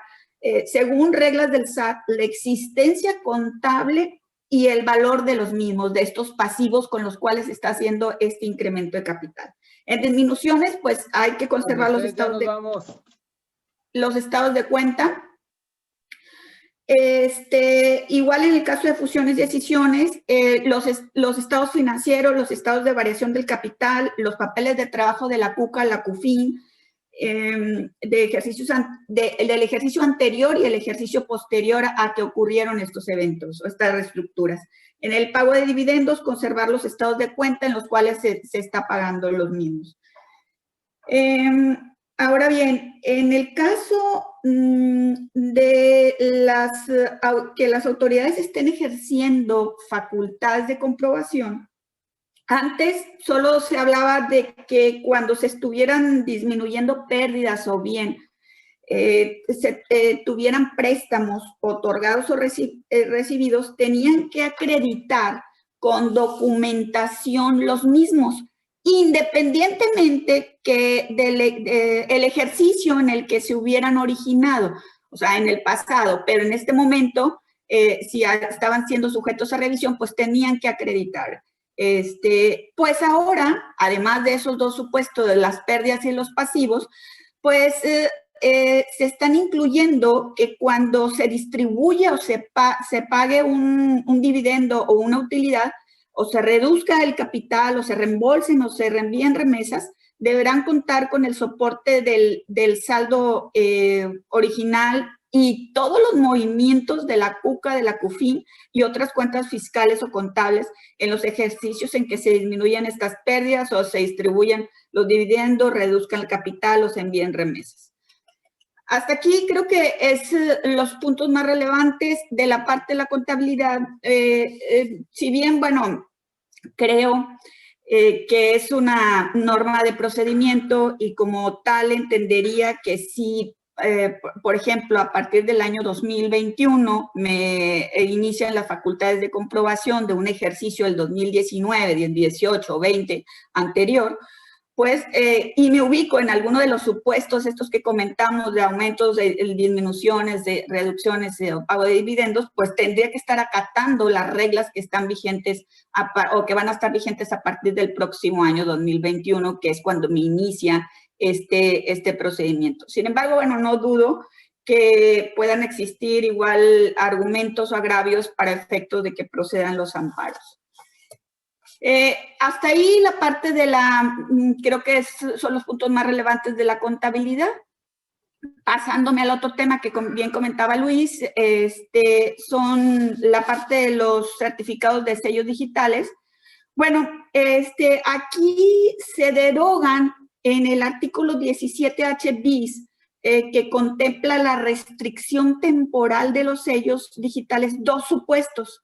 según reglas del SAT, la existencia contable y el valor de los mismos, de estos pasivos con los cuales se está haciendo este incremento de capital. En disminuciones, pues hay que conservar los estados de cuenta. Igual en el caso de fusiones y escisiones, los estados financieros, los estados de variación del capital, los papeles de trabajo de la CUCA, la CUFIN, del ejercicio anterior y el ejercicio posterior a que ocurrieron estos eventos o estas reestructuras. En el pago de dividendos, conservar los estados de cuenta en los cuales se está pagando los mismos. Ahora bien, en el caso de que las autoridades estén ejerciendo facultades de comprobación, antes solo se hablaba de que cuando se estuvieran disminuyendo pérdidas o bien tuvieran préstamos otorgados o recibidos, tenían que acreditar con documentación los mismos, independientemente que el ejercicio en el que se hubieran originado, o sea, en el pasado, pero en este momento, si estaban siendo sujetos a revisión, pues tenían que acreditar. Pues ahora, además de esos dos supuestos de las pérdidas y los pasivos, pues se están incluyendo que cuando se distribuya o se pague un dividendo o una utilidad, o se reduzca el capital, o se reembolsen, o se reenvíen remesas, deberán contar con el soporte del saldo original y todos los movimientos de la CUCA, de la CUFIN y otras cuentas fiscales o contables en los ejercicios en que se disminuyan estas pérdidas o se distribuyan los dividendos, reduzcan el capital o se envíen remesas. Hasta aquí creo que es los puntos más relevantes de la parte de la contabilidad. Si bien, bueno, creo que es una norma de procedimiento y como tal entendería que si, por ejemplo, a partir del año 2021 me inician las facultades de comprobación de un ejercicio del 2019, 18 o 20 anterior, pues, y me ubico en alguno de los supuestos estos que comentamos de aumentos, de disminuciones, de reducciones de pago de dividendos, pues tendría que estar acatando las reglas que están vigentes o que van a estar vigentes a partir del próximo año 2021, que es cuando me inicia este procedimiento. Sin embargo, bueno, no dudo que puedan existir igual argumentos o agravios para efectos de que procedan los amparos. Hasta ahí la parte de creo que son los puntos más relevantes de la contabilidad. Pasándome al otro tema que bien comentaba Luis, son la parte de los certificados de sellos digitales. Bueno, aquí se derogan en el artículo 17H bis, que contempla la restricción temporal de los sellos digitales, dos supuestos.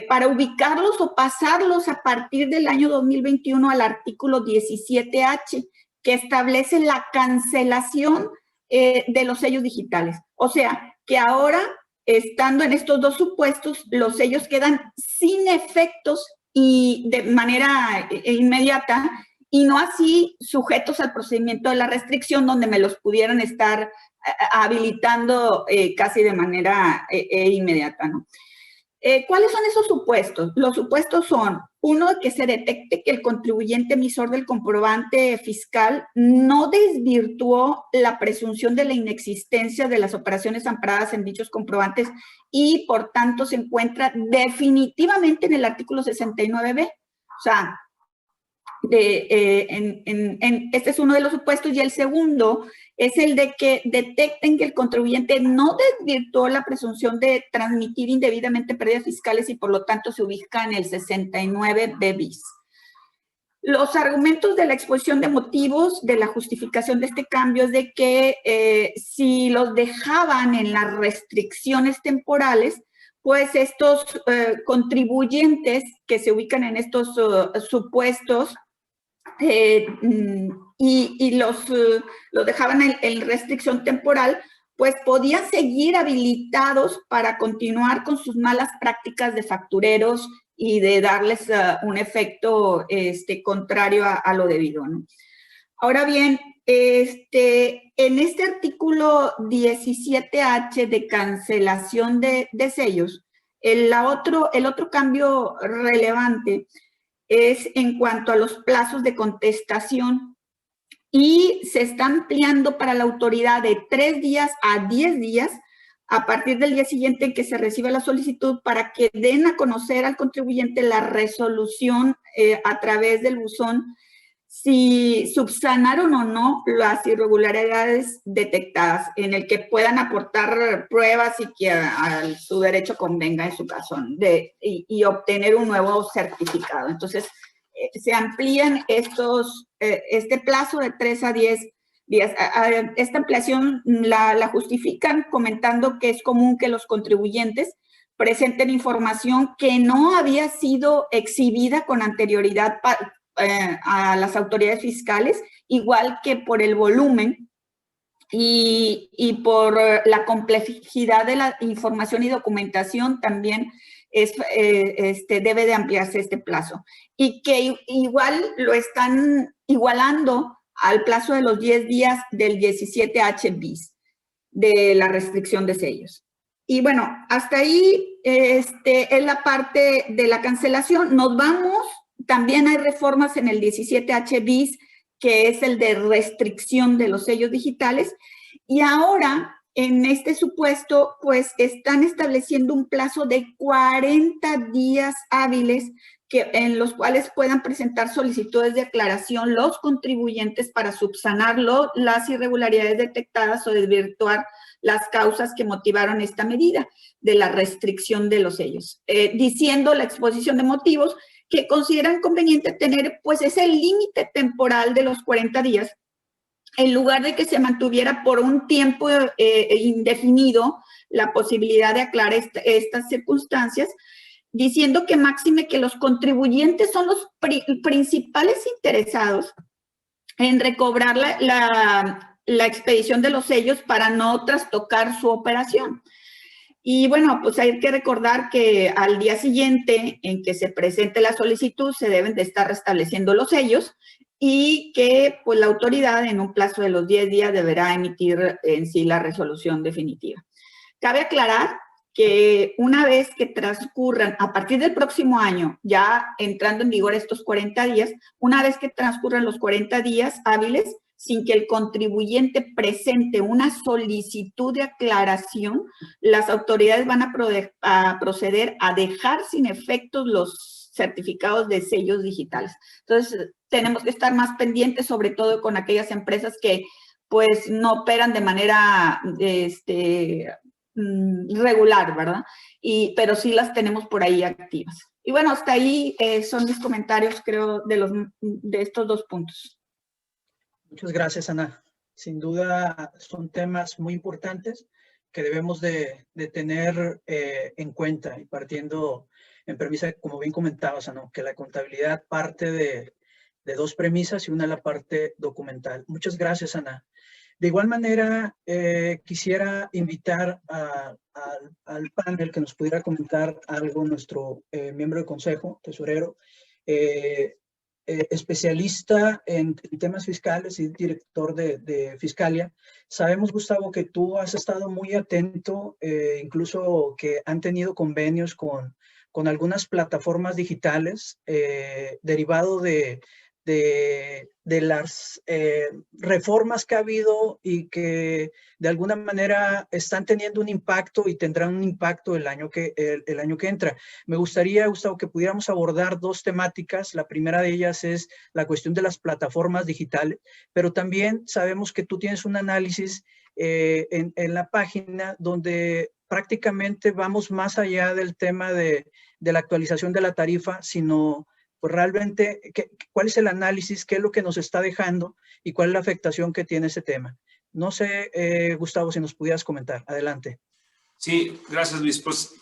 Para ubicarlos o pasarlos a partir del año 2021 al artículo 17H, que establece la cancelación de los sellos digitales. O sea, que ahora, estando en estos dos supuestos, los sellos quedan sin efectos y de manera inmediata, y no así sujetos al procedimiento de la restricción, donde me los pudieran estar habilitando casi de manera inmediata, ¿no? ¿Cuáles son esos supuestos? Los supuestos son, uno, que se detecte que el contribuyente emisor del comprobante fiscal no desvirtuó la presunción de la inexistencia de las operaciones amparadas en dichos comprobantes y, por tanto, se encuentra definitivamente en el artículo 69B. O sea, este es uno de los supuestos, y el segundo es el de que detecten que el contribuyente no desvirtuó la presunción de transmitir indebidamente pérdidas fiscales y por lo tanto se ubica en el 69B bis. Los argumentos de la exposición de motivos de la justificación de este cambio es de que si los dejaban en las restricciones temporales, pues estos contribuyentes que se ubican en estos supuestos y los dejaban en restricción temporal, pues podían seguir habilitados para continuar con sus malas prácticas de factureros y de darles un efecto contrario a lo debido, ¿no? Ahora bien, en este artículo 17H de cancelación de sellos, el otro cambio relevante es en cuanto a los plazos de contestación, y se está ampliando para la autoridad de 3 días a 10 días a partir del día siguiente en que se reciba la solicitud para que den a conocer al contribuyente la resolución a través del buzón, si subsanaron o no las irregularidades detectadas, en el que puedan aportar pruebas y que a su derecho convenga en su caso, y obtener un nuevo certificado. Entonces, se amplían este plazo de 3 a 10 días. Esta ampliación la justifican comentando que es común que los contribuyentes presenten información que no había sido exhibida con anterioridad a las autoridades fiscales, igual que por el volumen y por la complejidad de la información y documentación también debe de ampliarse este plazo. Y que igual lo están igualando al plazo de los 10 días del 17H bis de la restricción de sellos. Y bueno, hasta ahí es la parte de la cancelación. Nos vamos, también hay reformas en el 17H bis, que es el de restricción de los sellos digitales. Y ahora, en este supuesto, pues están estableciendo un plazo de 40 días hábiles en los cuales puedan presentar solicitudes de aclaración los contribuyentes para subsanar las irregularidades detectadas o desvirtuar las causas que motivaron esta medida de la restricción de los sellos, diciendo la exposición de motivos que consideran conveniente tener, pues, ese límite temporal de los 40 días, en lugar de que se mantuviera por un tiempo indefinido la posibilidad de aclarar estas circunstancias, diciendo que máxime que los contribuyentes son los principales interesados en recobrar la expedición de los sellos para no trastocar su operación. Y bueno, pues hay que recordar que al día siguiente en que se presente la solicitud se deben de estar restableciendo los sellos y que pues la autoridad en un plazo de los 10 días deberá emitir en sí la resolución definitiva. Cabe aclarar que una vez que transcurran, a partir del próximo año, ya entrando en vigor estos 40 días, una vez que transcurran los 40 días hábiles, sin que el contribuyente presente una solicitud de aclaración, las autoridades van a proceder a dejar sin efectos los certificados de sellos digitales. Entonces, tenemos que estar más pendientes, sobre todo con aquellas empresas que pues no operan de manera regular, ¿verdad? Pero sí las tenemos por ahí activas. Y bueno, hasta ahí son mis comentarios, creo, de estos dos puntos. Muchas gracias, Ana. Sin duda son temas muy importantes que debemos de tener en cuenta, y partiendo en premisa, como bien comentabas, Ana, que la contabilidad parte de dos premisas y una la parte documental. Muchas gracias, Ana. De igual manera, quisiera invitar al panel que nos pudiera comentar algo nuestro miembro del consejo, tesorero, especialista en temas fiscales y director de Fiscalia. Sabemos, Gustavo, que tú has estado muy atento, incluso que han tenido convenios con algunas plataformas digitales derivado de las reformas que ha habido y que de alguna manera están teniendo un impacto y tendrán un impacto el año que entra. Me gustaría, Gustavo, que pudiéramos abordar dos temáticas. La primera de ellas es la cuestión de las plataformas digitales, pero también sabemos que tú tienes un análisis en la página donde prácticamente vamos más allá del tema de la actualización de la tarifa, sino pues realmente cuál es el análisis, qué es lo que nos está dejando y cuál es la afectación que tiene ese tema. No sé, Gustavo, si nos pudieras comentar. Adelante. Sí, gracias, Luis. Pues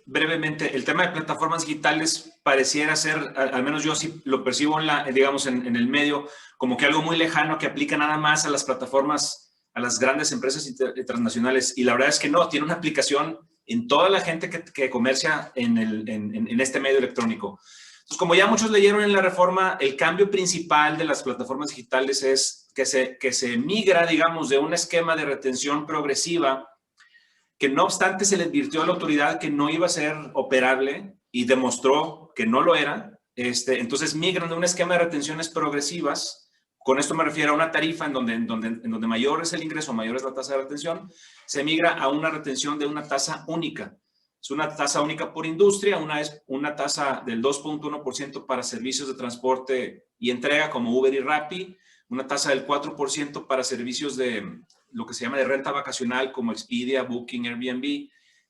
brevemente, el tema de plataformas digitales pareciera ser, al menos yo sí lo percibo digamos en el medio, como que algo muy lejano que aplica nada más a las plataformas, a las grandes empresas transnacionales. Y la verdad es que no, tiene una aplicación en toda la gente que comercia en este medio electrónico. Entonces, como ya muchos leyeron en la reforma, el cambio principal de las plataformas digitales es que se migra, digamos, de un esquema de retención progresiva que no obstante se le advirtió a la autoridad que no iba a ser operable y demostró que no lo era. Entonces migran de un esquema de retenciones progresivas Con esto me refiero a una tarifa en donde mayor es el ingreso, mayor es la tasa de retención, se migra a una retención de una tasa única. Es una tasa única por industria, una tasa del 2.1% para servicios de transporte y entrega como Uber y Rappi, una tasa del 4% para servicios de lo que se llama de renta vacacional como Expedia, Booking, Airbnb,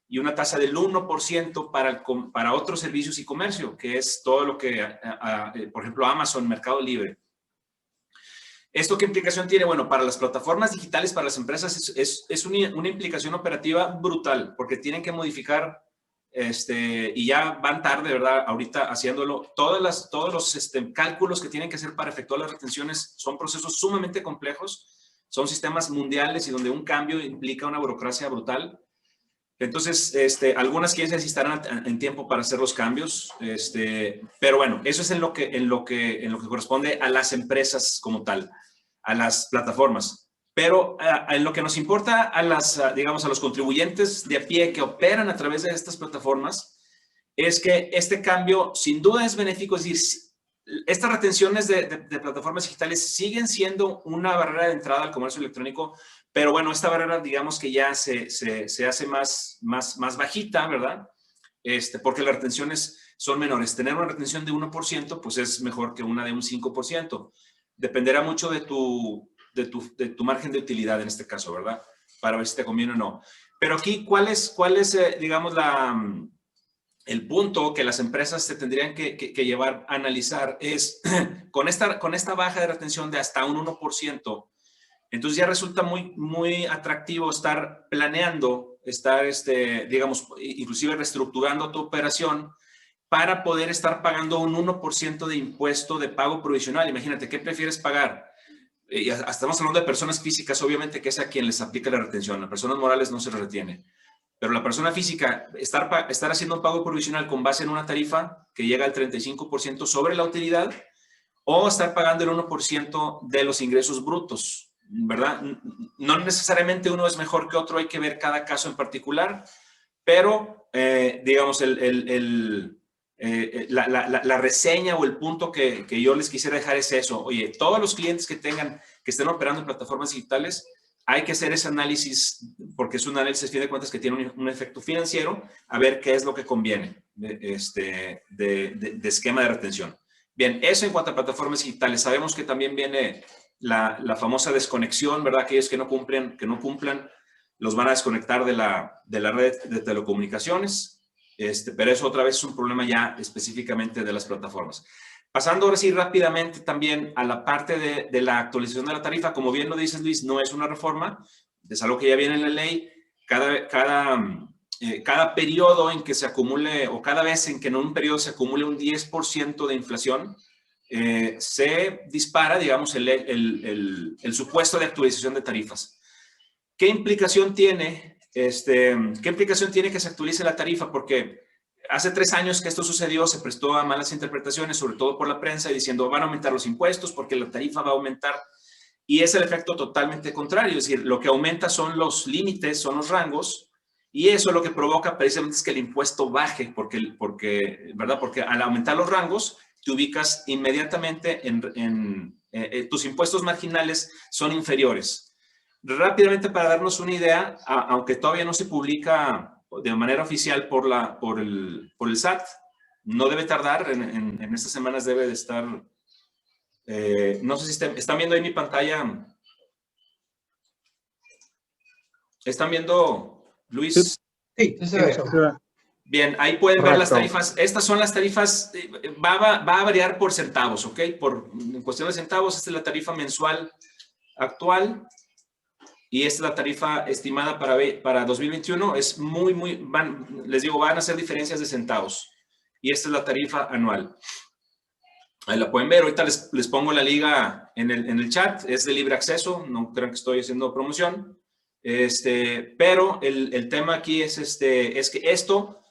y una tasa del 1% para otros servicios y comercio, que es todo lo que, por ejemplo, Amazon, Mercado Libre. ¿Esto qué implicación tiene? Bueno, para las plataformas digitales, para las empresas, es una implicación operativa brutal, porque tienen que modificar, y ya van tarde, ¿verdad? Ahorita haciéndolo. Todos los cálculos que tienen que hacer para efectuar las retenciones son procesos sumamente complejos, son sistemas mundiales y donde un cambio implica una burocracia brutal. Entonces, algunas quieren sí estarán en tiempo para hacer los cambios, pero bueno, eso es en lo que corresponde a las empresas como tal, a las plataformas. Pero en lo que nos importa a los contribuyentes de a pie que operan a través de estas plataformas, es que este cambio sin duda es benéfico. Es decir, estas retenciones de plataformas digitales siguen siendo una barrera de entrada al comercio electrónico, pero bueno, esta barrera, digamos que ya se hace más bajita, ¿verdad? Porque las retenciones son menores. Tener una retención de 1%, pues es mejor que una de un 5%. Dependerá mucho de tu margen de utilidad en este caso, ¿verdad? Para ver si te conviene o no. Pero aquí, ¿cuál es digamos, el punto que las empresas se tendrían que llevar a analizar? Es, con esta baja de retención de hasta un 1%, entonces ya resulta muy atractivo estar planeando, digamos, inclusive reestructurando tu operación para poder estar pagando un 1% de impuesto de pago provisional. Imagínate, ¿qué prefieres pagar? Estamos hablando de personas físicas, obviamente, que es a quien les aplica la retención. A personas morales no se les retiene. Pero la persona física, estar haciendo un pago provisional con base en una tarifa que llega al 35% sobre la utilidad, o estar pagando el 1% de los ingresos brutos, ¿verdad? No necesariamente uno es mejor que otro, hay que ver cada caso en particular, pero digamos, la reseña o el punto que yo les quisiera dejar es eso. Oye, todos los clientes que estén operando en plataformas digitales, hay que hacer ese análisis, porque es un análisis, a fin de cuentas, que tiene un efecto financiero, a ver qué es lo que conviene de esquema de retención. Bien, eso en cuanto a plataformas digitales. Sabemos que también viene la famosa desconexión, ¿verdad? Aquellos que no cumplan, los van a desconectar de la red de telecomunicaciones, pero eso otra vez es un problema ya específicamente de las plataformas. Pasando ahora sí rápidamente también a la parte de la actualización de la tarifa. Como bien lo dices, Luis, no es una reforma, es algo que ya viene en la ley. Cada periodo en que se acumule, o cada vez en que en un periodo se acumule un 10% de inflación, se dispara, digamos, el supuesto de actualización de tarifas. ¿Qué implicación tiene? ¿Qué implicación tiene que se actualice la tarifa? Porque hace 3 años que esto sucedió, se prestó a malas interpretaciones, sobre todo por la prensa, diciendo van a aumentar los impuestos porque la tarifa va a aumentar. Y es el efecto totalmente contrario. Es decir, lo que aumenta son los límites, son los rangos, y eso lo que provoca precisamente es que el impuesto baje, ¿verdad? Porque al aumentar los rangos, te ubicas inmediatamente tus impuestos marginales son inferiores. Rápidamente, para darnos una idea, aunque todavía no se publica de manera oficial por el SAT, no debe tardar, en estas semanas debe de estar, no sé si están viendo ahí mi pantalla. ¿Están viendo, Luis? Sí, sí, Bien, ahí pueden ver las tarifas. Estas son las tarifas, va a variar por centavos, ¿ok? En cuestión de centavos, esta es la tarifa mensual actual. Y esta es la tarifa estimada para 2021. Es les digo, van a ser diferencias de centavos. Y esta es la tarifa anual. Ahí la pueden ver. Ahorita les pongo la liga en el chat. Es de libre acceso. No crean que estoy haciendo promoción. Pero el tema aquí es que esto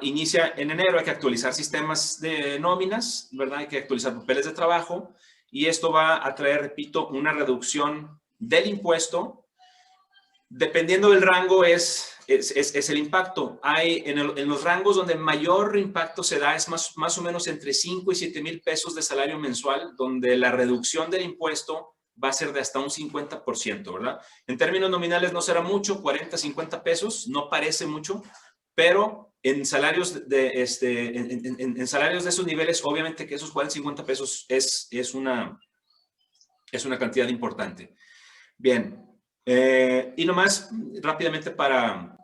inicia en enero. Hay que actualizar sistemas de nóminas, ¿verdad? Hay que actualizar papeles de trabajo. Y esto va a traer, repito, una reducción del impuesto, Dependiendo del rango es el impacto. Hay en los rangos donde mayor impacto se da es más o menos entre 5 y 7 mil pesos de salario mensual, donde la reducción del impuesto va a ser de hasta un 50%, ¿verdad? En términos nominales no será mucho, 40, 50 pesos, no parece mucho, pero en salarios en salarios de esos niveles, obviamente que esos 40, 50 pesos es una cantidad importante. Bien. Y nomás rápidamente para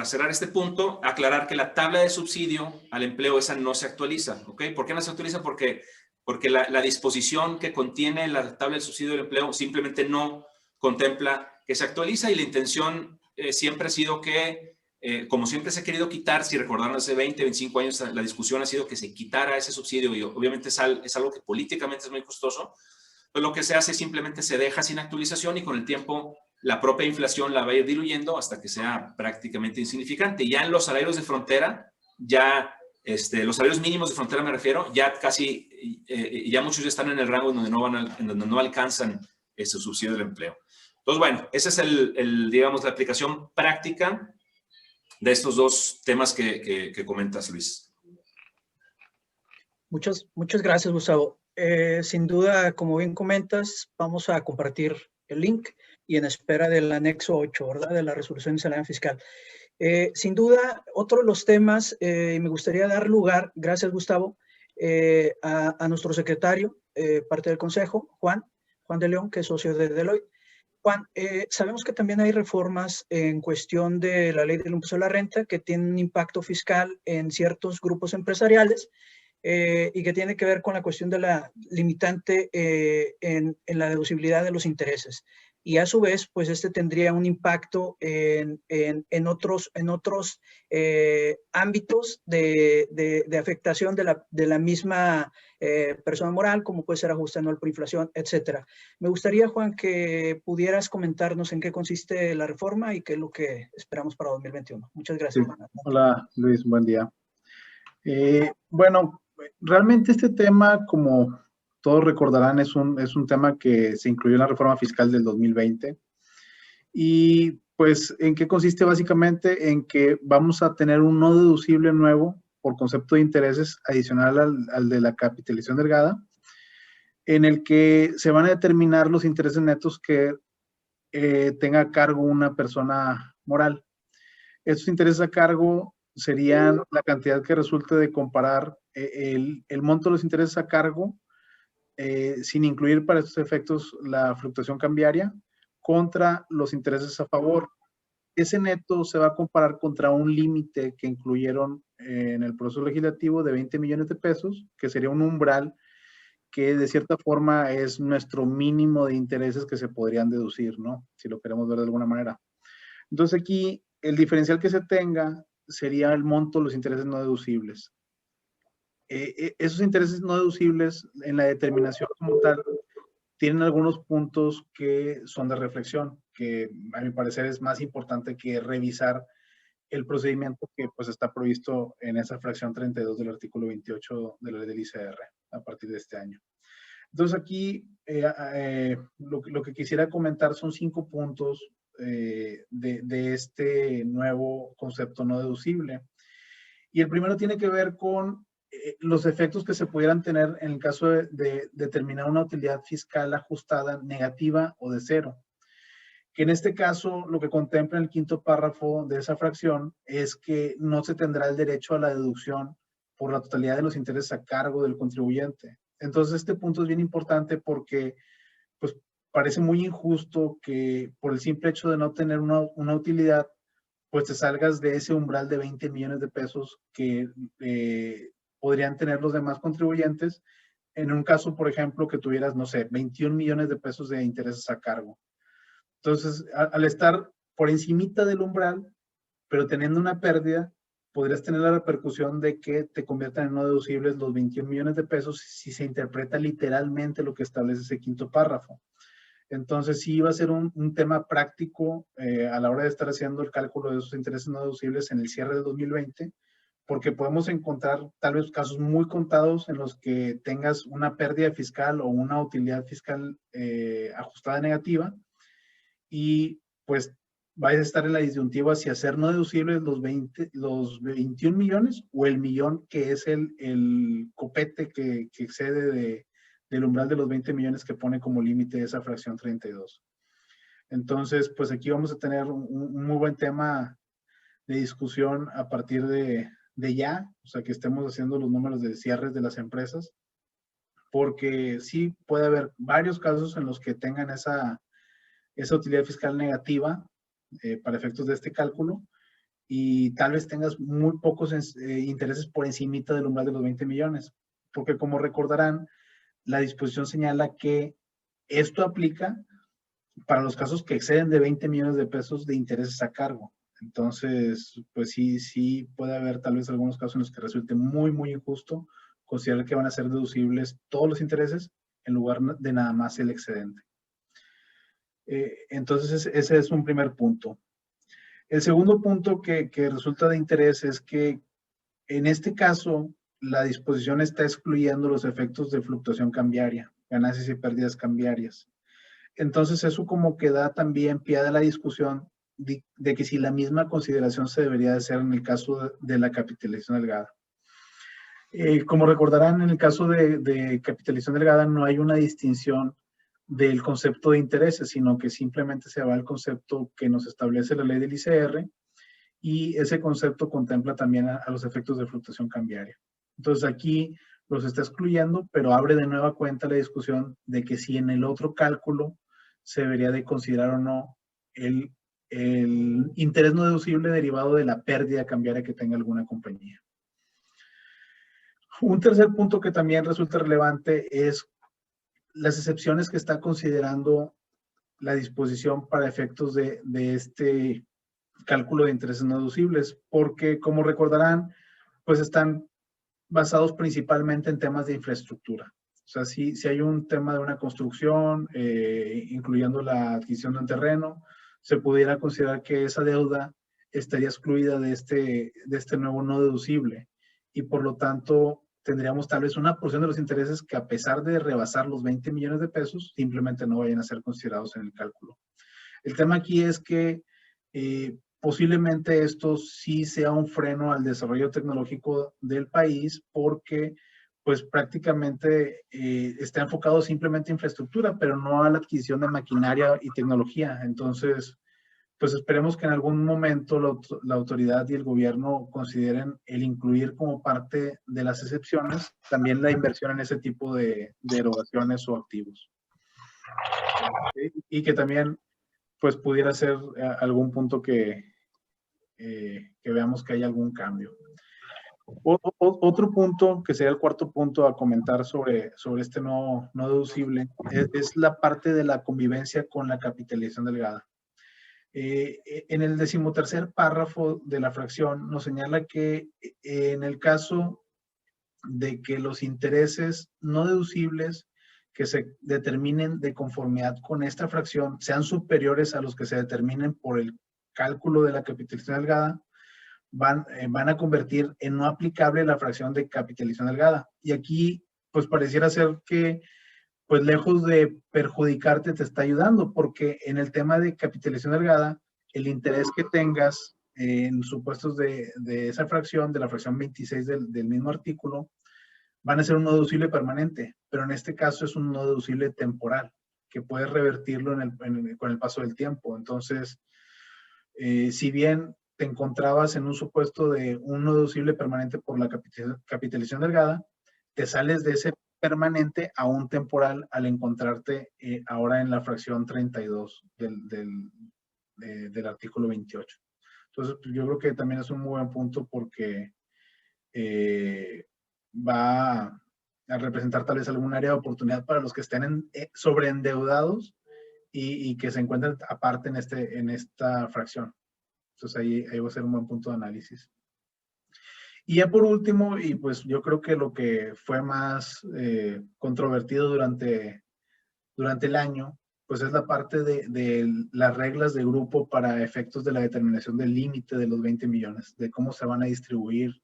cerrar este punto, aclarar que la tabla de subsidio al empleo esa no se actualiza, ¿ok? ¿Por qué no se actualiza? Porque la disposición que contiene la tabla de subsidio del empleo simplemente no contempla que se actualiza, y la intención siempre ha sido que, como siempre se ha querido quitar, si recordaron hace 20, 25 años, la discusión ha sido que se quitara ese subsidio, y obviamente es algo que políticamente es muy costoso. Pues lo que se hace simplemente se deja sin actualización, y con el tiempo la propia inflación la va a ir diluyendo hasta que sea prácticamente insignificante. Ya en los salarios de frontera, los salarios mínimos de frontera me refiero, ya casi, ya muchos ya están en el rango en donde no alcanzan ese subsidio del empleo. Entonces, bueno, esa es digamos, la aplicación práctica de estos dos temas que comentas, Luis. Muchas gracias, Gustavo. Sin duda, como bien comentas, vamos a compartir el link y en espera del anexo 8, ¿verdad? De la resolución de salario fiscal. Sin duda, otro de los temas, me gustaría dar lugar, gracias, Gustavo, a nuestro secretario, parte del Consejo, Juan de León, que es socio de Deloitte. Juan, sabemos que también hay reformas en cuestión de la ley del impuesto a la renta que tienen un impacto fiscal en ciertos grupos empresariales, y que tiene que ver con la cuestión de la limitante en la deducibilidad de los intereses. Y a su vez, pues tendría un impacto en otros ámbitos de afectación de la misma persona moral, como puede ser ajuste anual por inflación, etcétera. Me gustaría, Juan, que pudieras comentarnos en qué consiste la reforma y qué es lo que esperamos para 2021. Muchas gracias, Sí. Juan. Hola, Luis, buen día. Bueno, realmente este tema, como todos recordarán, es un tema que se incluyó en la reforma fiscal del 2020. Y pues, ¿en qué consiste básicamente? En que vamos a tener un no deducible nuevo por concepto de intereses adicional al de la capitalización delgada, en el que se van a determinar los intereses netos que tenga a cargo una persona moral. Estos intereses a cargo serían la cantidad que resulte de comparar el monto de los intereses a cargo, sin incluir para estos efectos la fluctuación cambiaria, contra los intereses a favor. Ese neto se va a comparar contra un límite que incluyeron en el proceso legislativo de 20 millones de pesos, que sería un umbral que de cierta forma es nuestro mínimo de intereses que se podrían deducir, ¿no? Si lo queremos ver de alguna manera. Entonces aquí el diferencial que se tenga sería el monto de los intereses no deducibles. Esos intereses no deducibles en la determinación como tal tienen algunos puntos que son de reflexión, que a mi parecer es más importante que revisar el procedimiento que pues está previsto en esa fracción 32 del artículo 28 de la ley del ICR a partir de este año. Entonces aquí lo que quisiera comentar son 5 puntos de este nuevo concepto no deducible. Y el primero tiene que ver con los efectos que se pudieran tener en el caso de determinar una utilidad fiscal ajustada negativa o de cero. Que en este caso lo que contempla en el quinto párrafo de esa fracción es que no se tendrá el derecho a la deducción por la totalidad de los intereses a cargo del contribuyente. Entonces este punto es bien importante porque pues parece muy injusto que por el simple hecho de no tener una utilidad, pues te salgas de ese umbral de 20 millones de pesos que podrían tener los demás contribuyentes en un caso, por ejemplo, que tuvieras, no sé, 21 millones de pesos de intereses a cargo. Entonces, al estar por encimita del umbral, pero teniendo una pérdida, podrías tener la repercusión de que te conviertan en no deducibles los 21 millones de pesos si se interpreta literalmente lo que establece ese quinto párrafo. Entonces, sí va a ser un tema práctico a la hora de estar haciendo el cálculo de esos intereses no deducibles en el cierre de 2020, porque podemos encontrar tal vez casos muy contados en los que tengas una pérdida fiscal o una utilidad fiscal ajustada negativa, y pues vais a estar en la disyuntiva si hacer no deducibles los 21 millones o el millón que es el copete que excede del umbral de los 20 millones que pone como límite esa fracción 32. Entonces, pues aquí vamos a tener un muy buen tema de discusión a partir de ya, o sea, que estemos haciendo los números de cierres de las empresas, porque sí puede haber varios casos en los que tengan esa utilidad fiscal negativa para efectos de este cálculo y tal vez tengas muy pocos intereses por encimita del umbral de los 20 millones, porque como recordarán, la disposición señala que esto aplica para los casos que exceden de 20 millones de pesos de intereses a cargo. Entonces, pues sí puede haber tal vez algunos casos en los que resulte muy, muy injusto considerar que van a ser deducibles todos los intereses en lugar de nada más el excedente. Entonces, ese es un primer punto. El segundo punto que resulta de interés es que en este caso la disposición está excluyendo los efectos de fluctuación cambiaria, ganancias y pérdidas cambiarias. Entonces, eso como que da también pie a la discusión de que si la misma consideración se debería de hacer en el caso de la capitalización delgada. Como recordarán, en el caso de capitalización delgada no hay una distinción del concepto de intereses, sino que simplemente se va al concepto que nos establece la ley del ICR y ese concepto contempla también a los efectos de fluctuación cambiaria. Entonces aquí los está excluyendo, pero abre de nueva cuenta la discusión de que si en el otro cálculo se debería de considerar o no el interés no deducible derivado de la pérdida cambiaria que tenga alguna compañía. Un tercer punto que también resulta relevante es las excepciones que está considerando la disposición para efectos de este cálculo de intereses no deducibles, porque como recordarán, pues están basados principalmente en temas de infraestructura. O sea, si hay un tema de una construcción, incluyendo la adquisición de un terreno, se pudiera considerar que esa deuda estaría excluida de este nuevo no deducible y por lo tanto tendríamos tal vez una porción de los intereses que a pesar de rebasar los 20 millones de pesos, simplemente no vayan a ser considerados en el cálculo. El tema aquí es que posiblemente esto sí sea un freno al desarrollo tecnológico del país porque pues prácticamente está enfocado simplemente a infraestructura, pero no a la adquisición de maquinaria y tecnología. Entonces, pues esperemos que en algún momento la autoridad y el gobierno consideren el incluir como parte de las excepciones también la inversión en ese tipo de erogaciones o activos. Y que también pues pudiera ser algún punto que veamos que hay algún cambio. Otro punto, que sería el cuarto punto a comentar sobre este no deducible, es la parte de la convivencia con la capitalización delgada. En el 13º párrafo de la fracción nos señala que en el caso de que los intereses no deducibles que se determinen de conformidad con esta fracción sean superiores a los que se determinen por el cálculo de la capitalización delgada, van a convertir en no aplicable la fracción de capitalización delgada. Y aquí, pues pareciera ser que, pues lejos de perjudicarte, te está ayudando, porque en el tema de capitalización delgada, el interés que tengas en supuestos de esa fracción, de la fracción 26 del mismo artículo, van a ser un no deducible permanente, pero en este caso es un no deducible temporal, que puedes revertirlo con el paso del tiempo. Entonces, si bien te encontrabas en un supuesto de un no deducible permanente por la capitalización delgada, te sales de ese permanente a un temporal al encontrarte ahora en la fracción 32 del artículo 28. Entonces, yo creo que también es un muy buen punto porque va a representar tal vez algún área de oportunidad para los que estén sobreendeudados y que se encuentren aparte en esta fracción. Entonces ahí va a ser un buen punto de análisis. Y ya por último, y pues yo creo que lo que fue más controvertido durante el año, pues es la parte de las reglas de grupo para efectos de la determinación del límite de los 20 millones, de cómo se van a distribuir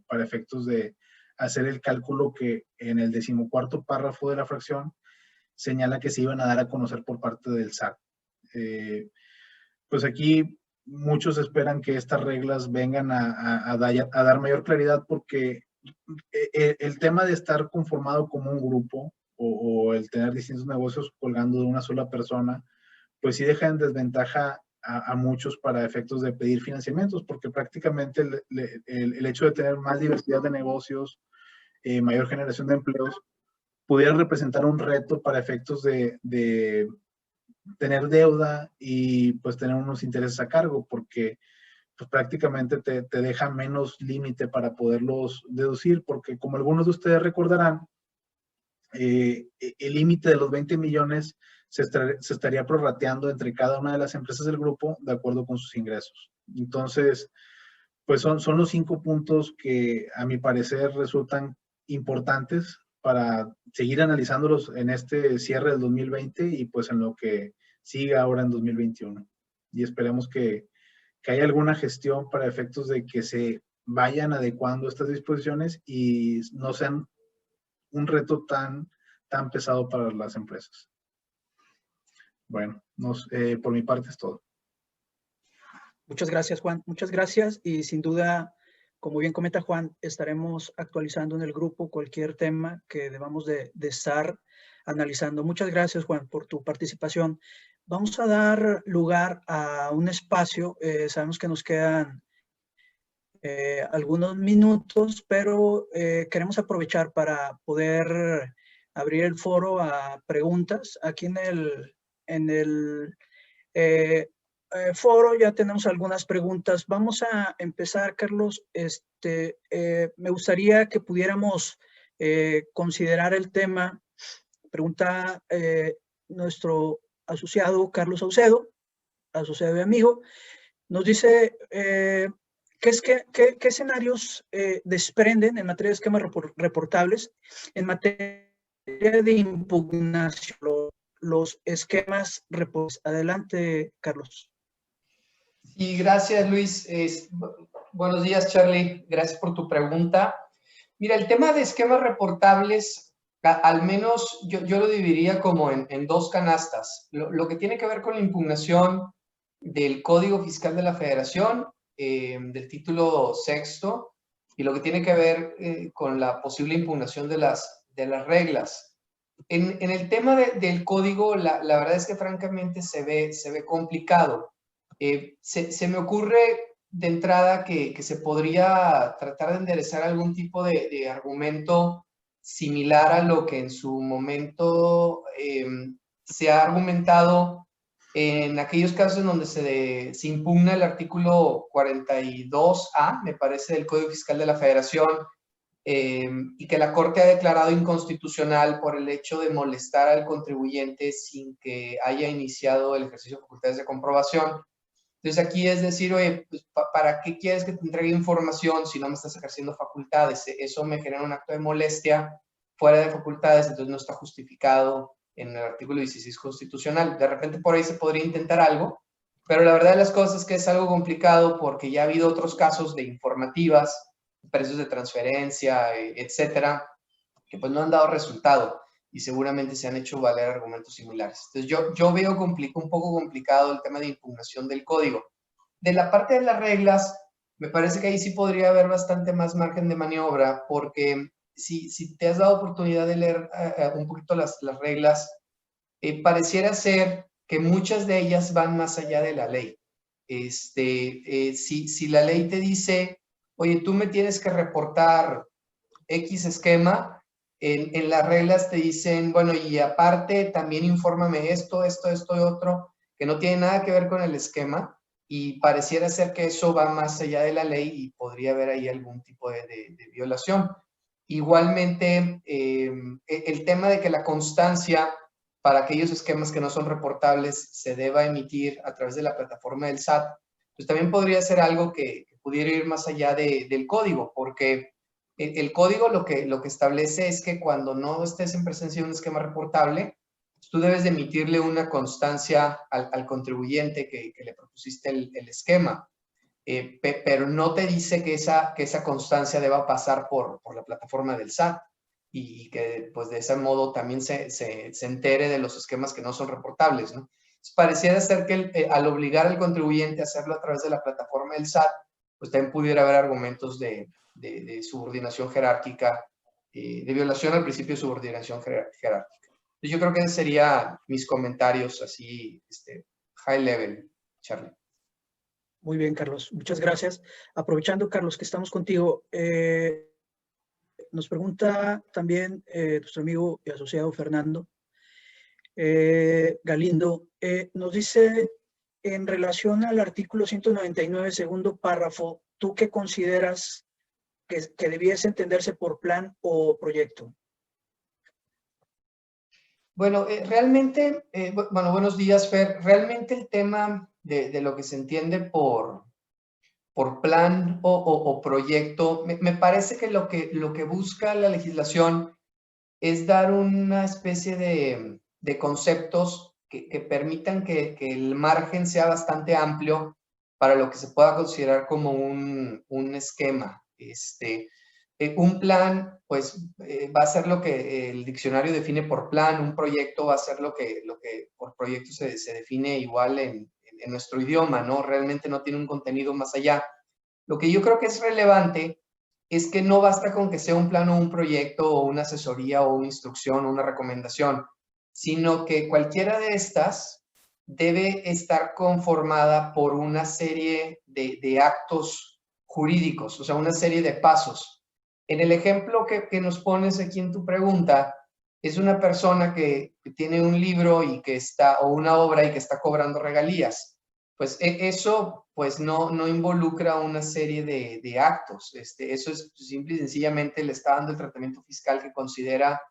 para efectos de hacer el cálculo que en el 14º párrafo de la fracción señala que se iban a dar a conocer por parte del SAT. pues aquí muchos esperan que estas reglas vengan a dar mayor claridad, porque el tema de estar conformado como un grupo o el tener distintos negocios colgando de una sola persona, pues sí deja en desventaja a muchos para efectos de pedir financiamientos, porque prácticamente el hecho de tener más diversidad de negocios, mayor generación de empleos, pudiera representar un reto para efectos de tener deuda y pues tener unos intereses a cargo, porque pues prácticamente te deja menos límite para poderlos deducir, porque como algunos de ustedes recordarán, el límite de los 20 millones se estaría prorrateando entre cada una de las empresas del grupo de acuerdo con sus ingresos. Entonces, pues son los 5 puntos que a mi parecer resultan importantes para seguir analizándolos en este cierre del 2020 y pues en lo que siga ahora en 2021. Y esperemos que haya alguna gestión para efectos de que se vayan adecuando estas disposiciones y no sean un reto tan pesado para las empresas. Bueno, por mi parte es todo. Muchas gracias, Juan. Muchas gracias y sin duda, como bien comenta Juan, estaremos actualizando en el grupo cualquier tema que debamos de estar analizando. Muchas gracias, Juan, por tu participación. Vamos a dar lugar a un espacio. Sabemos que nos quedan algunos minutos, pero queremos aprovechar para poder abrir el foro a preguntas. Aquí en el foro ya tenemos algunas preguntas. Vamos a empezar, Carlos. Me gustaría que pudiéramos considerar el tema. Pregunta nuestro asociado Carlos Saucedo, asociado y amigo. Nos dice, ¿qué escenarios desprenden en materia de esquemas reportables, en materia de impugnación, los esquemas reportables? Adelante, Carlos. Sí, gracias, Luis. Buenos días, Charlie. Gracias por tu pregunta. Mira, el tema de esquemas reportables, al menos yo lo dividiría como en 2 canastas. Lo que tiene que ver con la impugnación del Código Fiscal de la Federación, del título 6º, y lo que tiene que ver con la posible impugnación de las reglas. En el tema del código, la verdad es que francamente se ve complicado. Se me ocurre de entrada que se podría tratar de enderezar algún tipo de argumento similar a lo que en su momento se ha argumentado en aquellos casos en donde se impugna el artículo 42A, me parece, del Código Fiscal de la Federación, y que la Corte ha declarado inconstitucional por el hecho de molestar al contribuyente sin que haya iniciado el ejercicio de facultades de comprobación. Entonces aquí es decir, oye, pues, ¿para qué quieres que te entregue información si no me estás ejerciendo facultades? Eso me genera un acto de molestia fuera de facultades, entonces no está justificado en el artículo 16 constitucional. De repente por ahí se podría intentar algo, pero la verdad de las cosas es que es algo complicado porque ya ha habido otros casos de informativas, precios de transferencia, etcétera, que pues no han dado resultado y seguramente se han hecho valer argumentos similares. Entonces yo veo un poco complicado el tema de impugnación del código. De la parte de las reglas, me parece que ahí sí podría haber bastante más margen de maniobra, porque si te has dado oportunidad de leer un poquito las reglas, pareciera ser que muchas de ellas van más allá de la ley. Si la ley te dice, oye, tú me tienes que reportar X esquema, en las reglas te dicen, bueno, y aparte también infórmame esto y otro, que no tiene nada que ver con el esquema, y pareciera ser que eso va más allá de la ley y podría haber ahí algún tipo de violación. Igualmente, el tema de que la constancia para aquellos esquemas que no son reportables se deba emitir a través de la plataforma del SAT, pues también podría ser algo que pudiera ir más allá del código, porque el código lo que establece es que cuando no estés en presencia de un esquema reportable, tú debes de emitirle una constancia al contribuyente que le propusiste el esquema, pero no te dice que esa constancia deba pasar por la plataforma del SAT y que pues de ese modo también se entere de los esquemas que no son reportables, ¿no? Pareciera ser que al obligar al contribuyente a hacerlo a través de la plataforma del SAT, pues también pudiera haber argumentos de subordinación jerárquica, de violación al principio de subordinación jerárquica. Yo creo que esos serían mis comentarios así, high level, Charlie. Muy bien, Carlos. Muchas gracias. Aprovechando, Carlos, que estamos contigo, nos pregunta también nuestro amigo y asociado Fernando Galindo. Nos dice, en relación al artículo 199, segundo párrafo, ¿tú qué consideras que debiese entenderse por plan o proyecto? Bueno, realmente, bueno, buenos días, Fer. Realmente el tema de lo que se entiende por plan o proyecto, me parece que lo que busca la legislación es dar una especie de conceptos que permitan que el margen sea bastante amplio para lo que se pueda considerar como un esquema. Un plan, pues, va a ser lo que el diccionario define por plan. Un proyecto va a ser lo que por proyecto se define igual en nuestro idioma, ¿no? Realmente no tiene un contenido más allá. Lo que yo creo que es relevante es que no basta con que sea un plan o un proyecto o una asesoría o una instrucción o una recomendación, sino que cualquiera de estas debe estar conformada por una serie de actos jurídicos, o sea, una serie de pasos. En el ejemplo que nos pones aquí en tu pregunta, es una persona que tiene un libro y que está, o una obra y que está cobrando regalías. Pues eso pues no involucra una serie de actos. Eso es simple y sencillamente le está dando el tratamiento fiscal que considera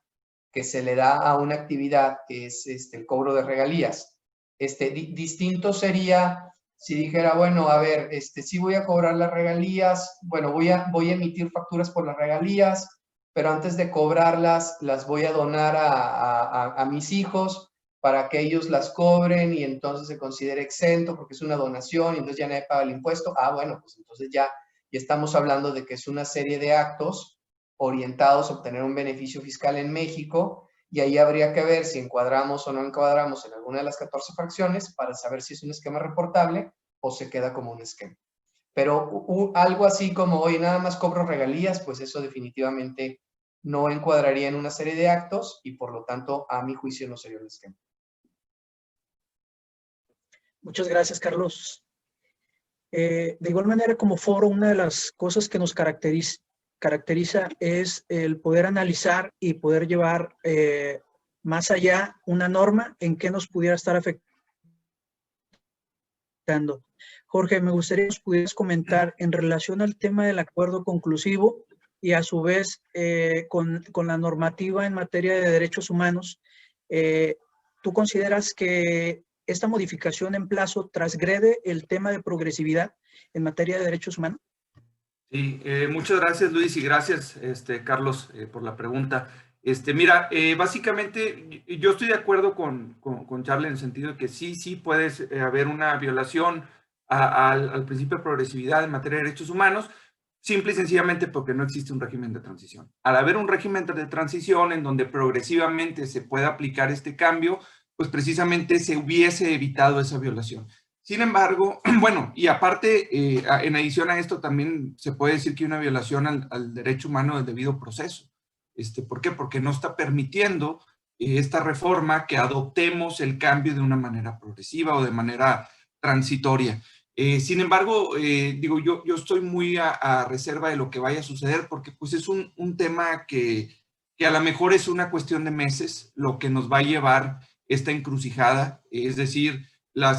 que se le da a una actividad que es el cobro de regalías. Distinto sería si dijera, bueno, a ver, sí voy a cobrar las regalías, bueno, voy a emitir facturas por las regalías, pero antes de cobrarlas, las voy a donar a mis hijos para que ellos las cobren y entonces se considere exento porque es una donación y entonces ya nadie paga el impuesto. Ah, bueno, pues entonces ya estamos hablando de que es una serie de actos orientados a obtener un beneficio fiscal en México y ahí habría que ver si encuadramos o no encuadramos en alguna de las 14 fracciones para saber si es un esquema reportable o se queda como un esquema. Pero algo así como, oye, nada más cobro regalías, pues eso definitivamente no encuadraría en una serie de actos y por lo tanto, a mi juicio, no sería un esquema. Muchas gracias, Carlos. De igual manera, como foro, una de las cosas que nos caracteriza es el poder analizar y poder llevar más allá una norma en que nos pudiera estar afectando. Jorge, me gustaría que nos pudieras comentar en relación al tema del acuerdo conclusivo y a su vez con la normativa en materia de derechos humanos. ¿Tú consideras que esta modificación en plazo transgrede el tema de progresividad en materia de derechos humanos? Sí, muchas gracias, Luis, y gracias, Carlos, por la pregunta. Mira, básicamente yo estoy de acuerdo con Charlie en el sentido de que sí puede haber una violación al principio de progresividad en materia de derechos humanos, simple y sencillamente porque no existe un régimen de transición. Al haber un régimen de transición en donde progresivamente se pueda aplicar este cambio, pues precisamente se hubiese evitado esa violación. Sin embargo, bueno, y aparte, en adición a esto, también se puede decir que hay una violación al derecho humano del debido proceso. ¿Por qué? Porque no está permitiendo esta reforma que adoptemos el cambio de una manera progresiva o de manera transitoria. Sin embargo, digo, yo estoy muy a reserva de lo que vaya a suceder porque pues es un tema que a lo mejor es una cuestión de meses lo que nos va a llevar esta encrucijada, es decir,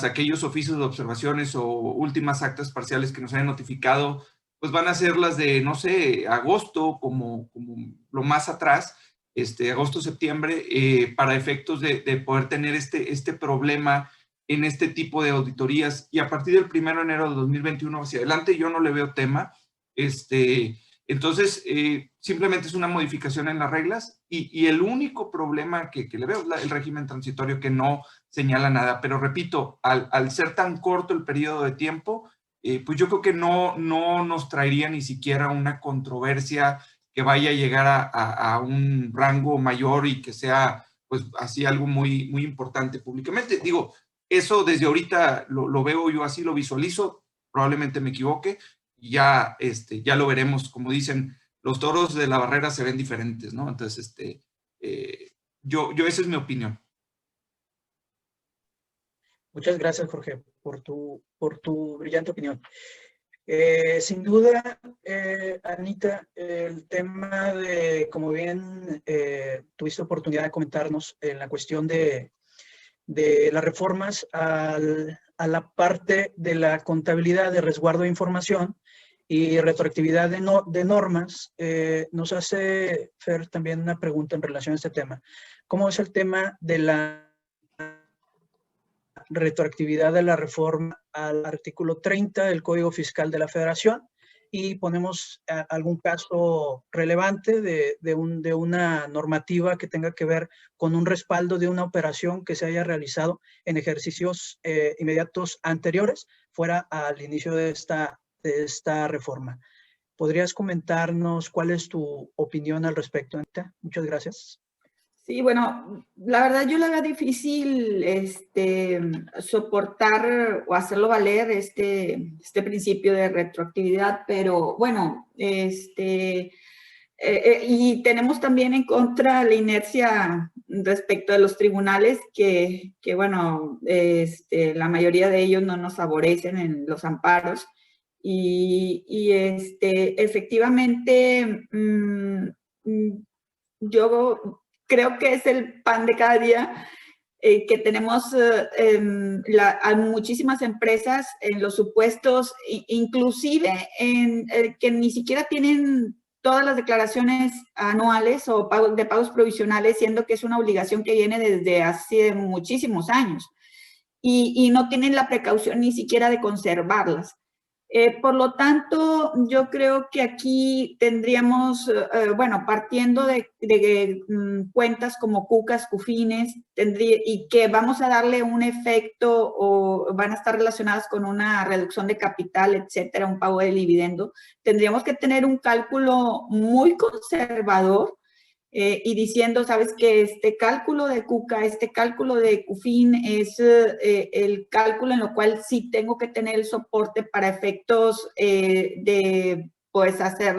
aquellos oficios de observaciones o últimas actas parciales que nos hayan notificado, pues van a ser las de, no sé, agosto, como lo más atrás, agosto, septiembre, para efectos de poder tener este problema en este tipo de auditorías. Y a partir del 1 de enero de 2021 hacia adelante, yo no le veo tema. Entonces, simplemente es una modificación en las reglas y el único problema que le veo es el régimen transitorio que no señala nada. Pero repito, al ser tan corto el periodo de tiempo, pues yo creo que no nos traería ni siquiera una controversia que vaya a llegar a un rango mayor y que sea, pues, así algo muy, muy importante públicamente. Digo, eso desde ahorita lo veo yo así, lo visualizo, probablemente me equivoque, y ya, ya lo veremos. Como dicen, los toros de la barrera se ven diferentes, ¿no? Entonces, esa es mi opinión. Muchas gracias, Jorge, por tu brillante opinión. Sin duda, Anita, el tema de, como bien tuviste oportunidad de comentarnos en la cuestión de las reformas a la parte de la contabilidad de resguardo de información y retroactividad de normas, nos hace, Fer, también una pregunta en relación a este tema. ¿Cómo es el tema de la retroactividad de la reforma al artículo 30 del Código Fiscal de la Federación? Y ponemos algún caso relevante de una normativa que tenga que ver con un respaldo de una operación que se haya realizado en ejercicios inmediatos anteriores, fuera al inicio de esta reforma. ¿Podrías comentarnos cuál es tu opinión al respecto, Anita? Muchas gracias. Sí, bueno, la verdad yo la veo difícil soportar o hacerlo valer este principio de retroactividad, pero bueno, y tenemos también en contra la inercia respecto de los tribunales que bueno, la mayoría de ellos no nos favorecen en los amparos y efectivamente yo creo que es el pan de cada día que tenemos a muchísimas empresas en los supuestos, inclusive en que ni siquiera tienen todas las declaraciones anuales o de pagos provisionales, siendo que es una obligación que viene desde hace muchísimos años y no tienen la precaución ni siquiera de conservarlas. Por lo tanto, yo creo que aquí tendríamos, bueno, partiendo de cuentas como cucas, cufines, y que vamos a darle un efecto o van a estar relacionadas con una reducción de capital, etcétera, un pago de dividendo, tendríamos que tener un cálculo muy conservador y diciendo, sabes que este cálculo de cuca, este cálculo de cufín es el cálculo en lo cual sí tengo que tener el soporte para efectos de, pues, hacer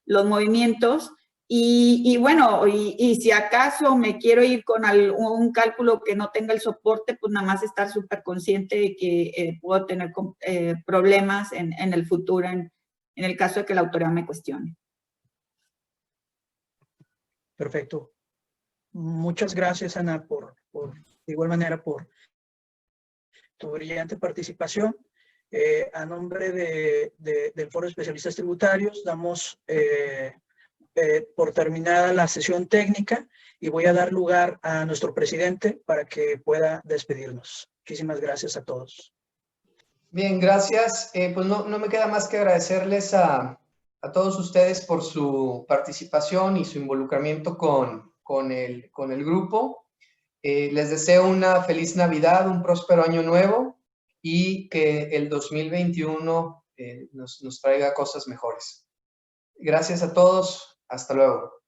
los movimientos. Y bueno, y si acaso me quiero ir con un cálculo que no tenga el soporte, pues nada más estar súper consciente de que puedo tener problemas en el futuro en el caso de que la autoridad me cuestione. Perfecto. Muchas gracias, Ana, de igual manera por tu brillante participación. A nombre del Foro de Especialistas Tributarios, damos por terminada la sesión técnica y voy a dar lugar a nuestro presidente para que pueda despedirnos. Muchísimas gracias a todos. Bien, gracias. Pues no me queda más que agradecerles a todos ustedes por su participación y su involucramiento con el grupo. Les deseo una feliz Navidad, un próspero año nuevo y que el 2021 nos traiga cosas mejores. Gracias a todos. Hasta luego.